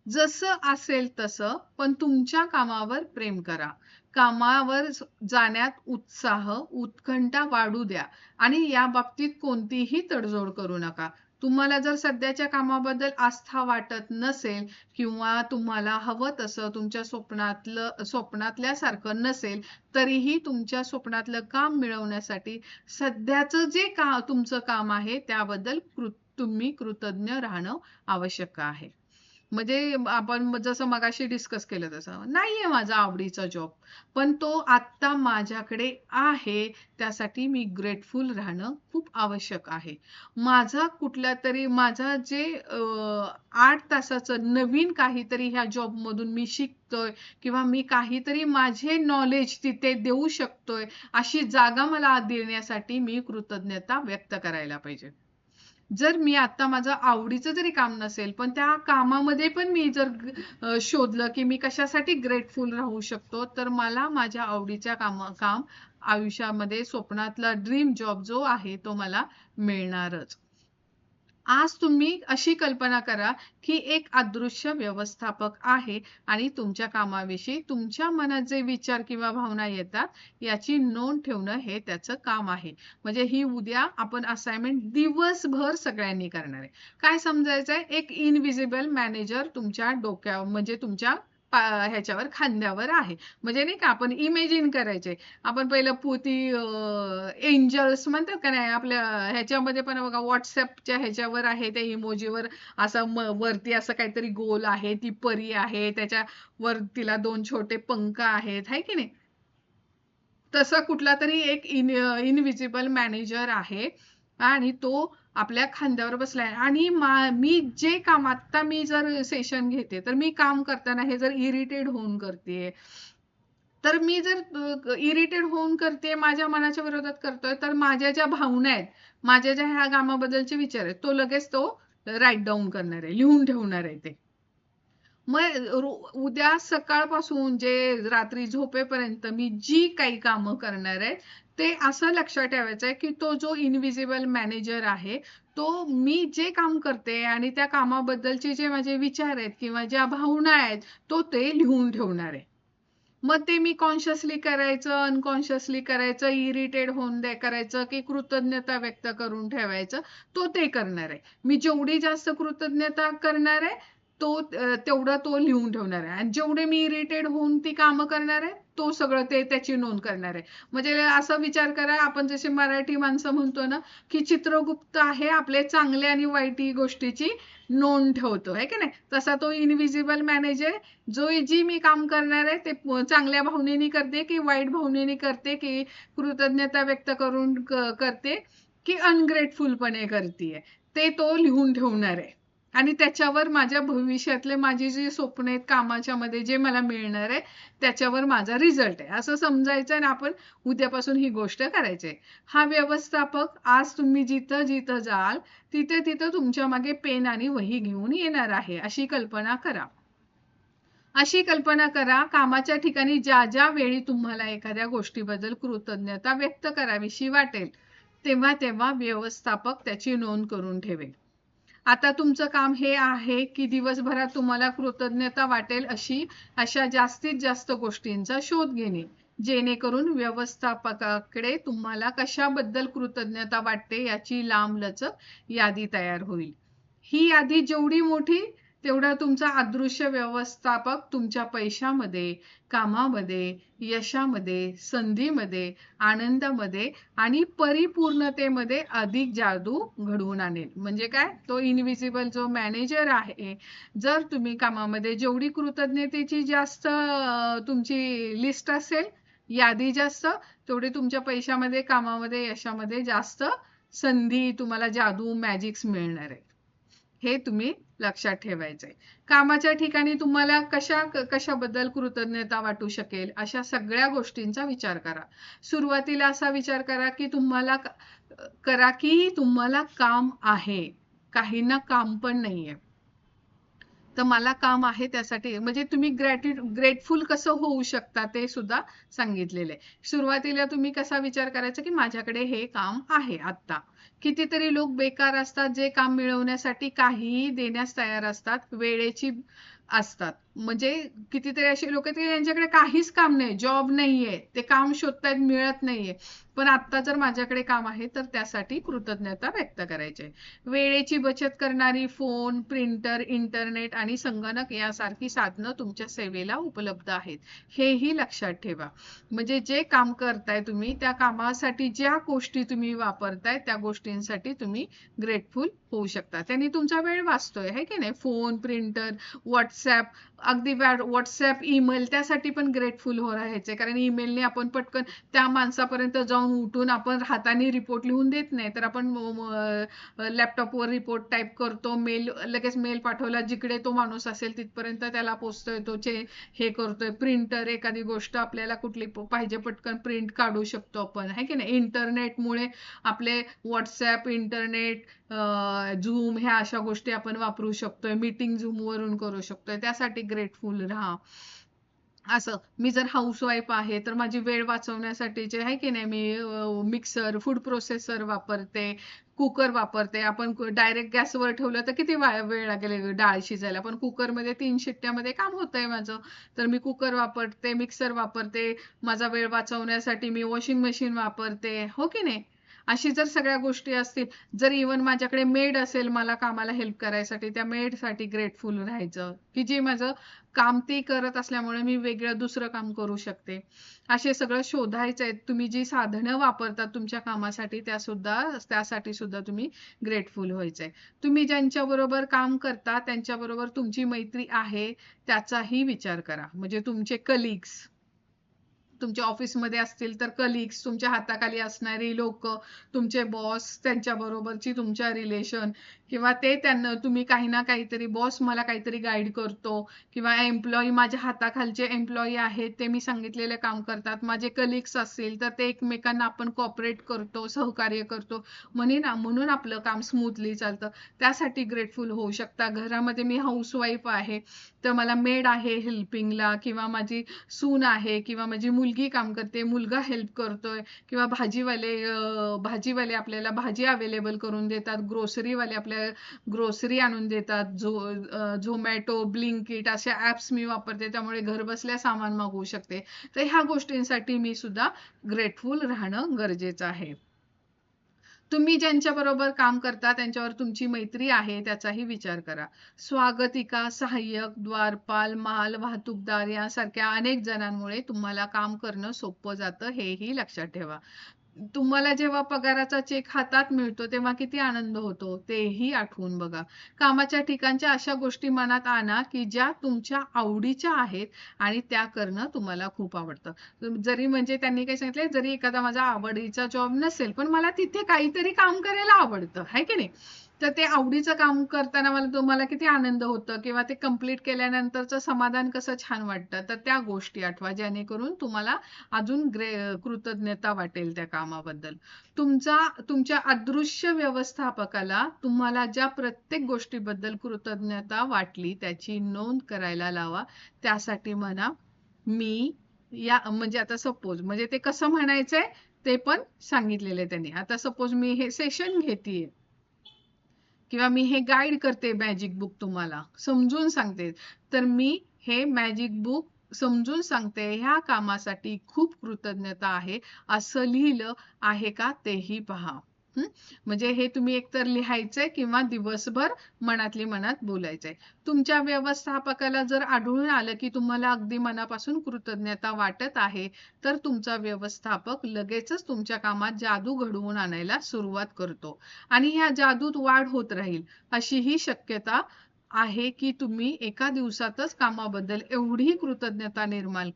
जसं असेल तसं, पण तुमच्या कामावर प्रेम करा. कामावर जाण्यात उत्साह, उत्कंठा वाढू द्या, आणि या बाबतीत कोणतीही तडजोड करू नका. तुम्हाला जर सध्याच्या कामाबद्दल आस्था वाटत नसेल, किंवा तुम्हाला हवं तसं तुमच्या स्वप्नातल्यासारखं नसेल, तरीही तुमच्या स्वप्नातलं काम मिळवण्यासाठी सध्याचं जे तुमचं काम आहे त्याबद्दल तुम्ही कृतज्ञ राहणं आवश्यक आहे. म्हणजे आपण जसं मगाशी डिस्कस केलं तसं नाहीये माझा आवडीचा जॉब, पण तो आत्ता माझ्याकडे आहे, त्यासाठी मी ग्रेटफुल राहणं खूप आवश्यक आहे. माझा जे 8 तासाचं नवीन काहीतरी ह्या जॉब मधून मी शिकतोय, किंवा मी काहीतरी माझे नॉलेज तिथे देऊ शकतोय, अशी जागा मला देण्यासाठी मी कृतज्ञता व्यक्त करायला पाहिजे. जर मी आता माझं आवडीचं जरी काम नसेल, पण त्या कामामध्ये पण मी जर शोधलं की मी कशासाठी ग्रेटफुल राहू शकतो, तर मला माझ्या आवडीच्या काम आयुष्यामध्ये स्वप्नातला ड्रीम जॉब जो आहे तो मला मिळणारच. आज तुम्ही अशी कल्पना करा की एक अदृश्य व्यवस्थापक आहे आणि तुमच्या कामाविषयी तुमच्या मनात जे विचार किंवा भावना येतात याची नोंद ठेवणं हे त्याचं काम आहे. म्हणजे ही उद्या आपण असाइनमेंट दिवसभर सगळ्यांनी करणार आहे. काय समजायचंय, एक इनविजिबल मॅनेजर तुमच्या डोक्यावर म्हणजे तुमच्या ह्याच्यावर खांद्यावर आहे. म्हणजे नाही का, आपण इमेजिन करायचे. आपण पहिलं पोती एंजल्स म्हणतात का नाही, आपल्या ह्याच्यामध्ये पण बघा व्हॉट्सअपच्या ह्याच्यावर आहे त्या इमोजीवर असं वरती असं काहीतरी गोल आहे, ती परी आहे, त्याच्यावर तिला 2 छोटे पंख आहेत, है की नाही. तसा कुठला तरी एक इनविजिबल मॅनेजर आहे आणि तो आपल्या खांद्यावर बसलाय आणि मी जे काम आता मी जर सेशन घेते तर मी काम करताना हे जर इरिटेट होऊन करते, तर मी जर इरिटेट होऊन करते, माझ्या मनाच्या विरोधात करतोय, तर माझ्या ज्या भावना आहेत, माझ्या ज्या ह्या कामाबद्दलचे विचार आहेत, तो लगेच तो राईट डाऊन करणार आहे, लिहून ठेवणार आहे ते. मग उद्या सकाळपासून जे रात्री झोपेपर्यंत मी जी काही कामं करणार आहे ते असं लक्षात ठेवायचं आहे की तो जो इनविजिबल मॅनेजर आहे तो मी जे काम करते आणि त्या कामाबद्दलचे जे माझे विचार आहेत किंवा ज्या भावना आहेत तो ते लिहून ठेवणार आहे. मग ते मी कॉन्शियसली करायचं, अनकॉन्शियसली करायचं, इरिटेट होऊन करायचं की कृतज्ञता व्यक्त करून ठेवायचं, तो ते करणार आहे. मी जेवढी जास्त कृतज्ञता करणार आहे तेवढं तो लिहून ठेवणार आहे आणि जेवढे मी इरिटेट होऊन ती कामं करणार आहे तो सगळं ते त्याची नोंद करणार आहे. म्हणजे असा विचार करा, आपण जसे मराठी माणसं म्हणतो ना की चित्रगुप्त आहे, आपले चांगले आणि वाईट गोष्टीची नोंद ठेवतो, आहे की नाही. तसा तो इनविजिबल मॅनेजर जी मी काम करणार आहे ते चांगल्या भावनेने करते की वाईट भावनेने करते की कृतज्ञता व्यक्त करून करते की अनग्रेटफुलपणे करते, ते तो लिहून ठेवणार आहे. आणि त्याच्यावर माझ्या भविष्यातले माझी जी स्वप्न आहेत कामाच्या मध्ये जे मला मिळणार आहे त्याच्यावर माझा रिझल्ट आहे असं समजायचं आणि आपण उद्यापासून ही गोष्ट करायची आहे. हा व्यवस्थापक आज तुम्ही जिथं जिथं जाल तिथे तिथं तुमच्या मागे पेन आणि वही घेऊन येणार आहे, अशी कल्पना करा. अशी कल्पना करा, कामाच्या ठिकाणी ज्या ज्या वेळी तुम्हाला एखाद्या गोष्टीबद्दल कृतज्ञता व्यक्त करावीशी वाटेल तेव्हा तेव्हा व्यवस्थापक त्याची नोंद करून ठेवेल. आता तुमचं काम हे आहे की दिवसभरात तुम्हाला कृतज्ञता वाटेल अशा जास्तीत जास्त गोष्टींचा शोध घेणे, जेणेकरून व्यवस्थापकाकडे तुम्हाला कशाबद्दल कृतज्ञता वाटते याची लांबलचक यादी तयार होईल. ही यादी जेवढी मोठी तेवढा तुमचा अदृश्य व्यवस्थापक तुमच्या पैशामध्ये, कामामध्ये, यशामध्ये, संधीमध्ये, आनंदामध्ये आणि परिपूर्णतेमध्ये अधिक जादू घडवून आणेल. म्हणजे काय, तो इनविजिबल जो मॅनेजर आहे, जर तुम्ही कामामध्ये जेवढी कृतज्ञतेची जास्त तुमची लिस्ट असेल, यादी जास्त, तेवढे तुमच्या पैशामध्ये, कामामध्ये, यशामध्ये जास्त संधी, तुम्हाला जादू, मॅजिक्स मिळणार आहे. हे तुम्ही लक्षात ठेवायचंय. कामाच्या ठिकाणी तुम्हाला कशाबद्दल कृतज्ञता वाटू शकेल अशा सगळ्या गोष्टींचा विचार करा. सुरुवातीला असा विचार करा की तुम्हाला काम आहे, काहींना काम पण नाहीये, तर मला काम आहे त्यासाठी म्हणजे तुम्ही ग्रेटफुल कसं होऊ शकता ते सुद्धा सांगितलेलं आहे. सुरुवातीला तुम्ही कसा विचार करायचा की माझ्याकडे हे काम आहे. आता कितीतरी लोक बेकार असतात जे काम मिळवण्यासाठी काहीही देण्यास तयार असतात, वेळेची असतात. म्हणजे कितीतरी असे लोक आहेत की यांच्याकडे काहीच काम नाही, जॉब नाहीये, ते काम शोधतायत, मिळत नाहीये, पण आता जर माझ्याकडे काम आहे तर त्यासाठी कृतज्ञता व्यक्त करायची. वेळेची बचत करणारी फोन, प्रिंटर, इंटरनेट आणि संगणक यासारखी साधनं तुमच्या सेवेला उपलब्ध आहेत, हेही लक्षात ठेवा. म्हणजे जे काम करताय तुम्ही त्या कामासाठी ज्या गोष्टी तुम्ही वापरताय त्या गोष्टींसाठी तुम्ही ग्रेटफुल होऊ शकता. त्यांनी तुमचा वेळ वाचतोय, है की नाही. फोन, प्रिंटर, व्हॉट्सॲप, अगदी व्हॉट्सॲप, ईमेल, त्यासाठी पण ग्रेटफुल हो राहायचे, कारण ईमेलने आपण पटकन त्या माणसापर्यंत जाऊन उठून आपण हाताने रिपोर्ट लिहून देत नाही, तर आपण लॅपटॉपवर रिपोर्ट टाईप करतो, लगेच मेल पाठवला, जिकडे तो माणूस असेल तिथपर्यंत त्याला पोचतोय, तो हे करतोय. प्रिंटर, एखादी गोष्ट आपल्याला कुठली पाहिजे पटकन प्रिंट काढू शकतो आपण, है की नाही. इंटरनेटमुळे आपले व्हॉट्सॲप, इंटरनेट, झूम ह्या अशा गोष्टी आपण वापरू शकतोय, मीटिंग झूम वरून करू शकतोय, त्यासाठी ग्रेटफुल राहा. असं मी जर हाऊसवाईफ आहे तर माझी वेळ वाचवण्यासाठीचे आहे की नाही मी मिक्सर फूड प्रोसेसर वापरते, कुकर वापरते. आपण डायरेक्ट गॅसवर ठेवलं तर किती वेळ लागेल डाळ शिजायला, पण कुकरमध्ये 3 शिट्ट्यामध्ये काम होतंय माझं. तर मी कुकर वापरते, मिक्सर वापरते. माझा वेळ वाचवण्यासाठी मी वॉशिंग मशीन वापरते, हो की नाही? अशी जर सगळ्या गोष्टी असतील, जर इव्हन माझ्याकडे मेड असेल मला कामाला हेल्प करायसाठी, त्या मेडसाठी ग्रेटफुल राहायचं की जी माझं काम ती करत असल्यामुळे मी वेगळं दुसरं काम करू शकते. असे सगळं शोधायचं आहे. तुम्ही जी साधनं वापरतात तुमच्या कामासाठी त्यासाठी सुद्धा तुम्ही ग्रेटफुल व्हायचंय. तुम्ही ज्यांच्याबरोबर काम करता त्यांच्याबरोबर तुमची मैत्री आहे त्याचाही विचार करा. म्हणजे तुमचे कलिग्स तुमच्या ऑफिसमध्ये असतील तर कलिग्स, तुमच्या हाताखाली असणारी लोक, तुमचे बॉस, त्यांच्या बरोबरची तुमच्या रिलेशन, किंवा ते त्यांना तुम्ही काही ना काहीतरी, बॉस मला काहीतरी गाईड करतो, किंवा एम्प्लॉई माझ्या हाताखालचे एम्प्लॉई आहेत ते मी सांगितलेले काम करतात, माझे कलिग्स असतील तर ते एकमेकांना आपण कॉपरेट करतो, सहकार्य करतो, म्हणून आपलं काम स्मूथली चालतं. त्यासाठी ग्रेटफुल होऊ शकता. घरामध्ये मी हाऊसवाईफ आहे तर मला मेड आहे हेल्पिंगला, किंवा माझी सून आहे, किंवा माझी मुलगी काम करते, मुलगा हेल्प करतोय, किंवा भाजीवाले आपल्याला भाजी अवेलेबल करून देतात, ग्रोसरीवाले आपल्याला ग्रोसरी आणून देतात, झोमॅटो, ब्लिंकिट असे ऍप्स मी वापरते, त्यामुळे घर बसल्या सामान मागवू शकते. तर ह्या गोष्टींसाठी मी सुद्धा ग्रेटफुल राहणं गरजेचं आहे. तुम्ही ज्यांच्या बरोबर काम करता त्यांच्यावर तुमची मैत्री आहे त्याचाही विचार करा. स्वागतिका, सहाय्यक, द्वारपाल, माल वाहतूकदार यासारख्या अनेक जणांमुळे तुम्हाला काम करणं सोपं जातं, हेही लक्षात ठेवा. तुम्हाला जेव्हा पगाराचा चेक हातात मिळतो तेव्हा किती आनंद होतो तेही आठवून बघा. कामाच्या ठिकाणच्या अशा गोष्टी मनात आणा की ज्या तुमच्या आवडीच्या आहेत आणि त्या करणं तुम्हाला खूप आवडतं. जरी म्हणजे त्यांनी काय सांगितलंय, जरी एखादा माझा आवडीचा जॉब नसेल पण मला तिथे काहीतरी काम करायला आवडतं, आहे की नाही? तर ते आवडीचं काम करताना तुम्हाला किती आनंद होतं, किंवा ते कंप्लीट केल्यानंतरचं समाधान कसं छान वाटतं. तर त्या गोष्टी आठवा जेणेकरून तुम्हाला अजून कृतज्ञता वाटेल त्या कामाबद्दल. तुमच्या अदृश्य व्यवस्थापकाला तुम्हाला ज्या प्रत्येक गोष्टीबद्दल कृतज्ञता वाटली त्याची नोंद करायला लावा. त्यासाठी म्हणा, मी या म्हणजे आता सपोज म्हणजे ते कसं म्हणायचंय ते पण सांगितलेलं त्यांनी. आता सपोज मी हे सेशन घेतेय किंवा मी हे गाईड करते मॅजिक बुक तुम्हाला समजून सांगते, तर मी हे मॅजिक बुक समजून सांगते ह्या कामासाठी खूप कृतज्ञता आहे असं लिहिलं आहे का तेही पहा. म्हणजे हे तुम्ही एकतर लिहायचंय किंवा दिवसभर मनातली मनात बोलायचंय. तुमच्या व्यवस्थापकाला जर आढळून आलं की तुम्हाला अगदी मनापासून कृतज्ञता वाटत आहे तर तुमचा व्यवस्थापक लगेचच तुमच्या कामात जादू घडवून आणायला सुरुवात करतो आणि ह्या जादूत वाढ होत राहील. अशी ही शक्यता आहे की तुम्ही एका दिवसातच कामाबद्दल एवढी कृतज्ञता निर्माण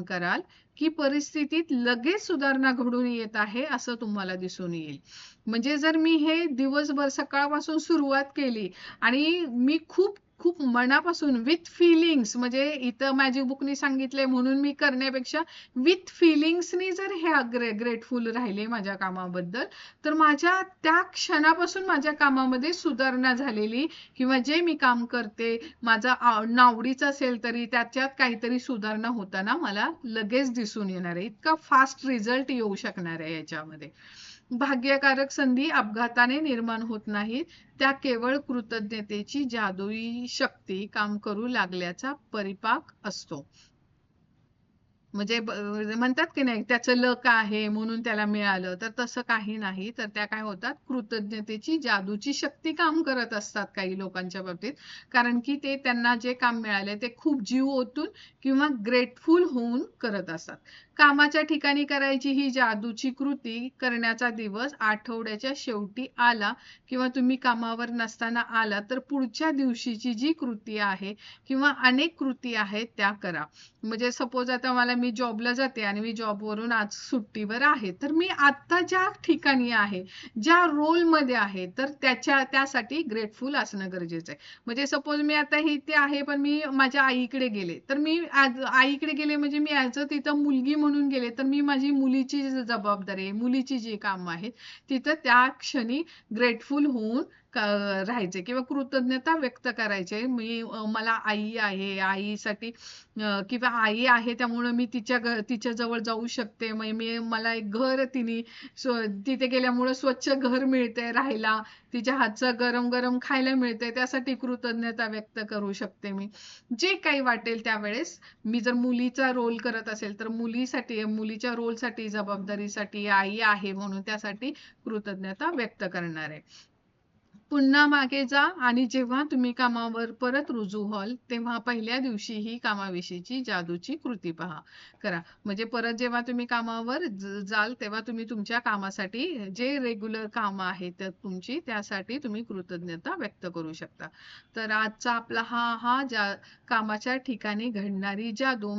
कराल की परिस्थितीत लगेच सुधारणा घडून येत आहे असं तुम्हाला दिसून येईल. म्हणजे जर मी हे दिवसभर सकाळपासून सुरुवात केली आणि मी खूप खूप मनापासून विथ फिलिंग्स, म्हणजे इथं मॅजिक बुकनी सांगितले म्हणून मी करण्यापेक्षा विथ फिलिंग्सनी जर हे ग्रेटफुल राहिले माझ्या कामाबद्दल, तर माझ्या त्या क्षणापासून माझ्या कामामध्ये सुधारणा झालेली, किंवा जे मी काम करते माझा नावडीचं असेल तरी त्याच्यात काहीतरी सुधारणा होताना मला लगेच दिसून येणार आहे. इतका फास्ट रिझल्ट येऊ शकणार आहे याच्यामध्ये. भाग्यकारक संधी अपघाताने निर्माण होत नाहीत, त्या केवळ कृतज्ञतेची जादुई शक्ती काम करू लागल्याचा परिपाक असतो. म्हणजे म्हणतात की नाही त्याचं लक आहे म्हणून त्याला मिळालं, तर तसं काही नाही. तर त्या काय होतात, कृतज्ञतेची जादूची शक्ती काम करत असतात काही लोकांच्या बाबतीत, कारण की ते त्यांना जे काम मिळाले ते खूप जीव ओतून किंवा ग्रेटफुल होऊन करत असतात. कामाच्या ठिकाणी करायची ही जादूची कृती करण्याचा दिवस आठवड्याच्या शेवटी आला किंवा तुम्ही कामावर नसताना आला तर पुढच्या दिवशीची जी कृती आहे किंवा अनेक कृती आहेत त्या करा. म्हणजे सपोज आता मी जॉबला जाते आणि मी जॉबवरून आज सुट्टीवर आहे, तर मी आता ज्या ठिकाणी आहे, ज्या रोलमध्ये आहे, तर त्यासाठी ग्रेटफुल असणं गरजेचं आहे. म्हणजे सपोज मी आता इथे आहे पण मी माझ्या आईकडे गेले, तर मी आईकडे गेले म्हणजे मी ऍज अ तिथं मुलगी म्हणून गेले, तर मी माझी मुलीची जबाबदारी आहे, मुलीची जी कामं आहेत तिथं त्या क्षणी ग्रेटफुल होऊन राहायचे किंवा कृतज्ञता व्यक्त करायचे. मला आई आहे, आईसाठी किंवा आई आहे त्यामुळे मी तिच्या जवळ जाऊ शकते. मला एक घर तिथे गेल्यामुळे स्वच्छ घर मिळते राहायला, तिच्या हातचं गरम गरम खायला मिळते, त्यासाठी कृतज्ञता व्यक्त करू शकते मी. जे काही वाटेल त्यावेळेस मी जर मुलीचा रोल करत असेल तर मुलीच्या रोलसाठी, जबाबदारीसाठी आई आहे म्हणून त्यासाठी कृतज्ञता व्यक्त करणार आहे. पुन्हा मागे जा आणि जेव्हा तुम्ही कामावर परत रुजू व्हाल तेव्हा पहिल्या दिवशी ही कामाविषयीची जादूची कृती करा. म्हणजे परत जेव्हा तुम्ही कामावर जाल तेव्हा तुम्ही तुमच्या कामासाठी जे रेग्युलर काम आहे तुमची त्यासाठी तुम्ही कृतज्ञता व्यक्त करू शकता. तर आजचा आपला कामाच्या ठिकाणी घडणारी जादू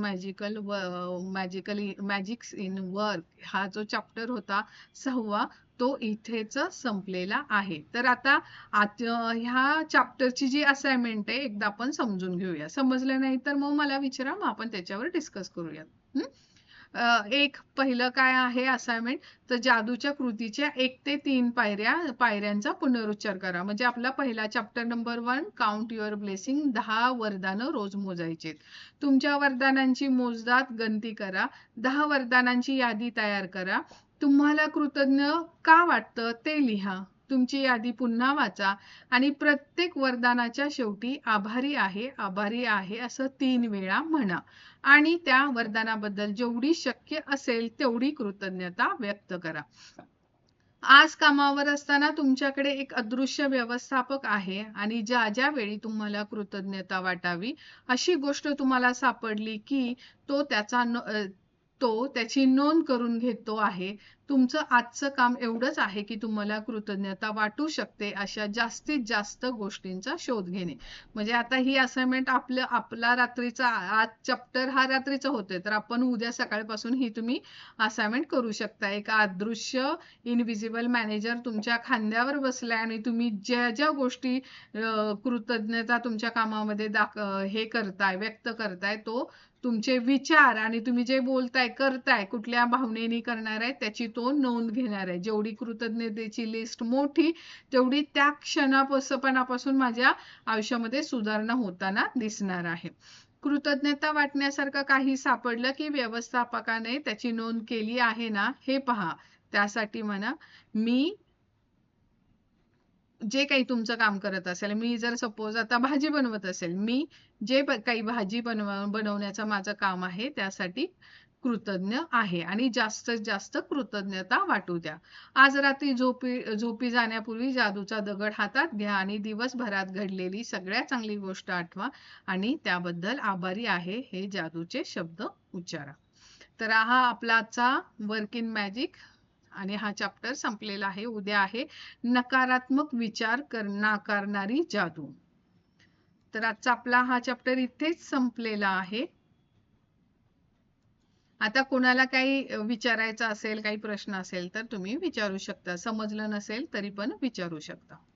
मॅजिक्स इन वर्क हा जो चॅप्टर होता 6वा तो इथेच संपलेला आहे. तर आता ह्या चॅप्टरची जी असाइनमेंट आहे एकदा आपण समजून घेऊया. समजलं नाही तर मग मला विचारा, मग आपण त्याच्यावर डिस्कस करूयात. एक पहिलं काय आहे असाइनमेंट, तर जादूच्या कृतीच्या 1 ते 3 पायऱ्यांचा पुनरुच्चार करा. म्हणजे आपला पहिला chapter number 1 count your blessing, 10 वरदानं रोज मोजायचे. तुमच्या वरदानांची मोजदाद गणती करा. 10 वरदानांची यादी तयार करा. तुम्हाला कृतज्ञ का वाटतं ते लिहा. तुमची यादी पुन्हा वाचा आणि प्रत्येक वरदानाच्या शेवटी आभारी आहे असं 3 वेळा म्हणा आणि त्या वरदानाबद्दल जेवढी शक्य असेल तेवढी कृतज्ञता व्यक्त करा. आज कामावर असताना तुमच्याकडे एक अदृश्य व्यवस्थापक आहे आणि ज्या वेळी तुम्हाला कृतज्ञता वाटावी अशी गोष्ट तुम्हाला सापडली की तो त्याची नोंद करून घेतो आहे. तुमचं आजचं काम एवढंच आहे की तुम्हाला कृतज्ञता वाटू शकते अशा जास्तीत जास्त गोष्टींचा शोध घेणे. म्हणजे आता ही असाइनमेंट आपला रात्रीचा, आज चॅप्टर हा रात्रीचा होते तर आपण उद्या सकाळपासून ही तुम्ही असाइनमेंट करू शकता. एक अदृश्य इनविजिबल मॅनेजर तुमच्या खांद्यावर बसलाय आणि तुम्ही ज्या गोष्टी कृतज्ञता तुमच्या कामामध्ये व्यक्त करताय तो तुमचे विचार आणि तुम्ही जे बोलताय करताय कुठल्या भावनेनी करणार आहे त्याची तो नोंद घेणार आहे. जेवढी कृतज्ञतेची लिस्ट मोठी तेवढी त्या क्षणापासून माझ्या आयुष्यामध्ये सुधारणा होताना दिसणार आहे. कृतज्ञता वाटण्यासारखं काही सापडलं की व्यवस्थापकाने त्याची नोंद केली आहे ना हे पहा. त्यासाठी म्हणा, मी जे काही तुमचं काम करत असेल, मी जर सपोज आता भाजी बनवत असेल, मी जे काही भाजी बनवण्याचं माझं काम आहे त्यासाठी कृतज्ञ आहे आणि जास्तीत जास्त कृतज्ञता वाटू द्या. आज रात्री झोपी जाण्यापूर्वी जादूचा दगड हातात घ्या आणि दिवसभरात घडलेली सगळ्यात चांगली गोष्ट आठवा आणि त्याबद्दल आभारी आहे हे जादूचे शब्द उच्चारा. तर हा आपला आजचा वर्क इन मॅजिक आणि हा चॅप्टर संपलेला आहे. उद्या आहे नकारात्मक विचार नाकारणारी जादू. तर आजचा आपला हा चॅप्टर इथेच संपलेला आहे. आता कोणाला काही विचारायचं असेल, काही प्रश्न असेल तर तुम्ही विचारू शकता. समजलं नसेल तरी पण विचारू शकता.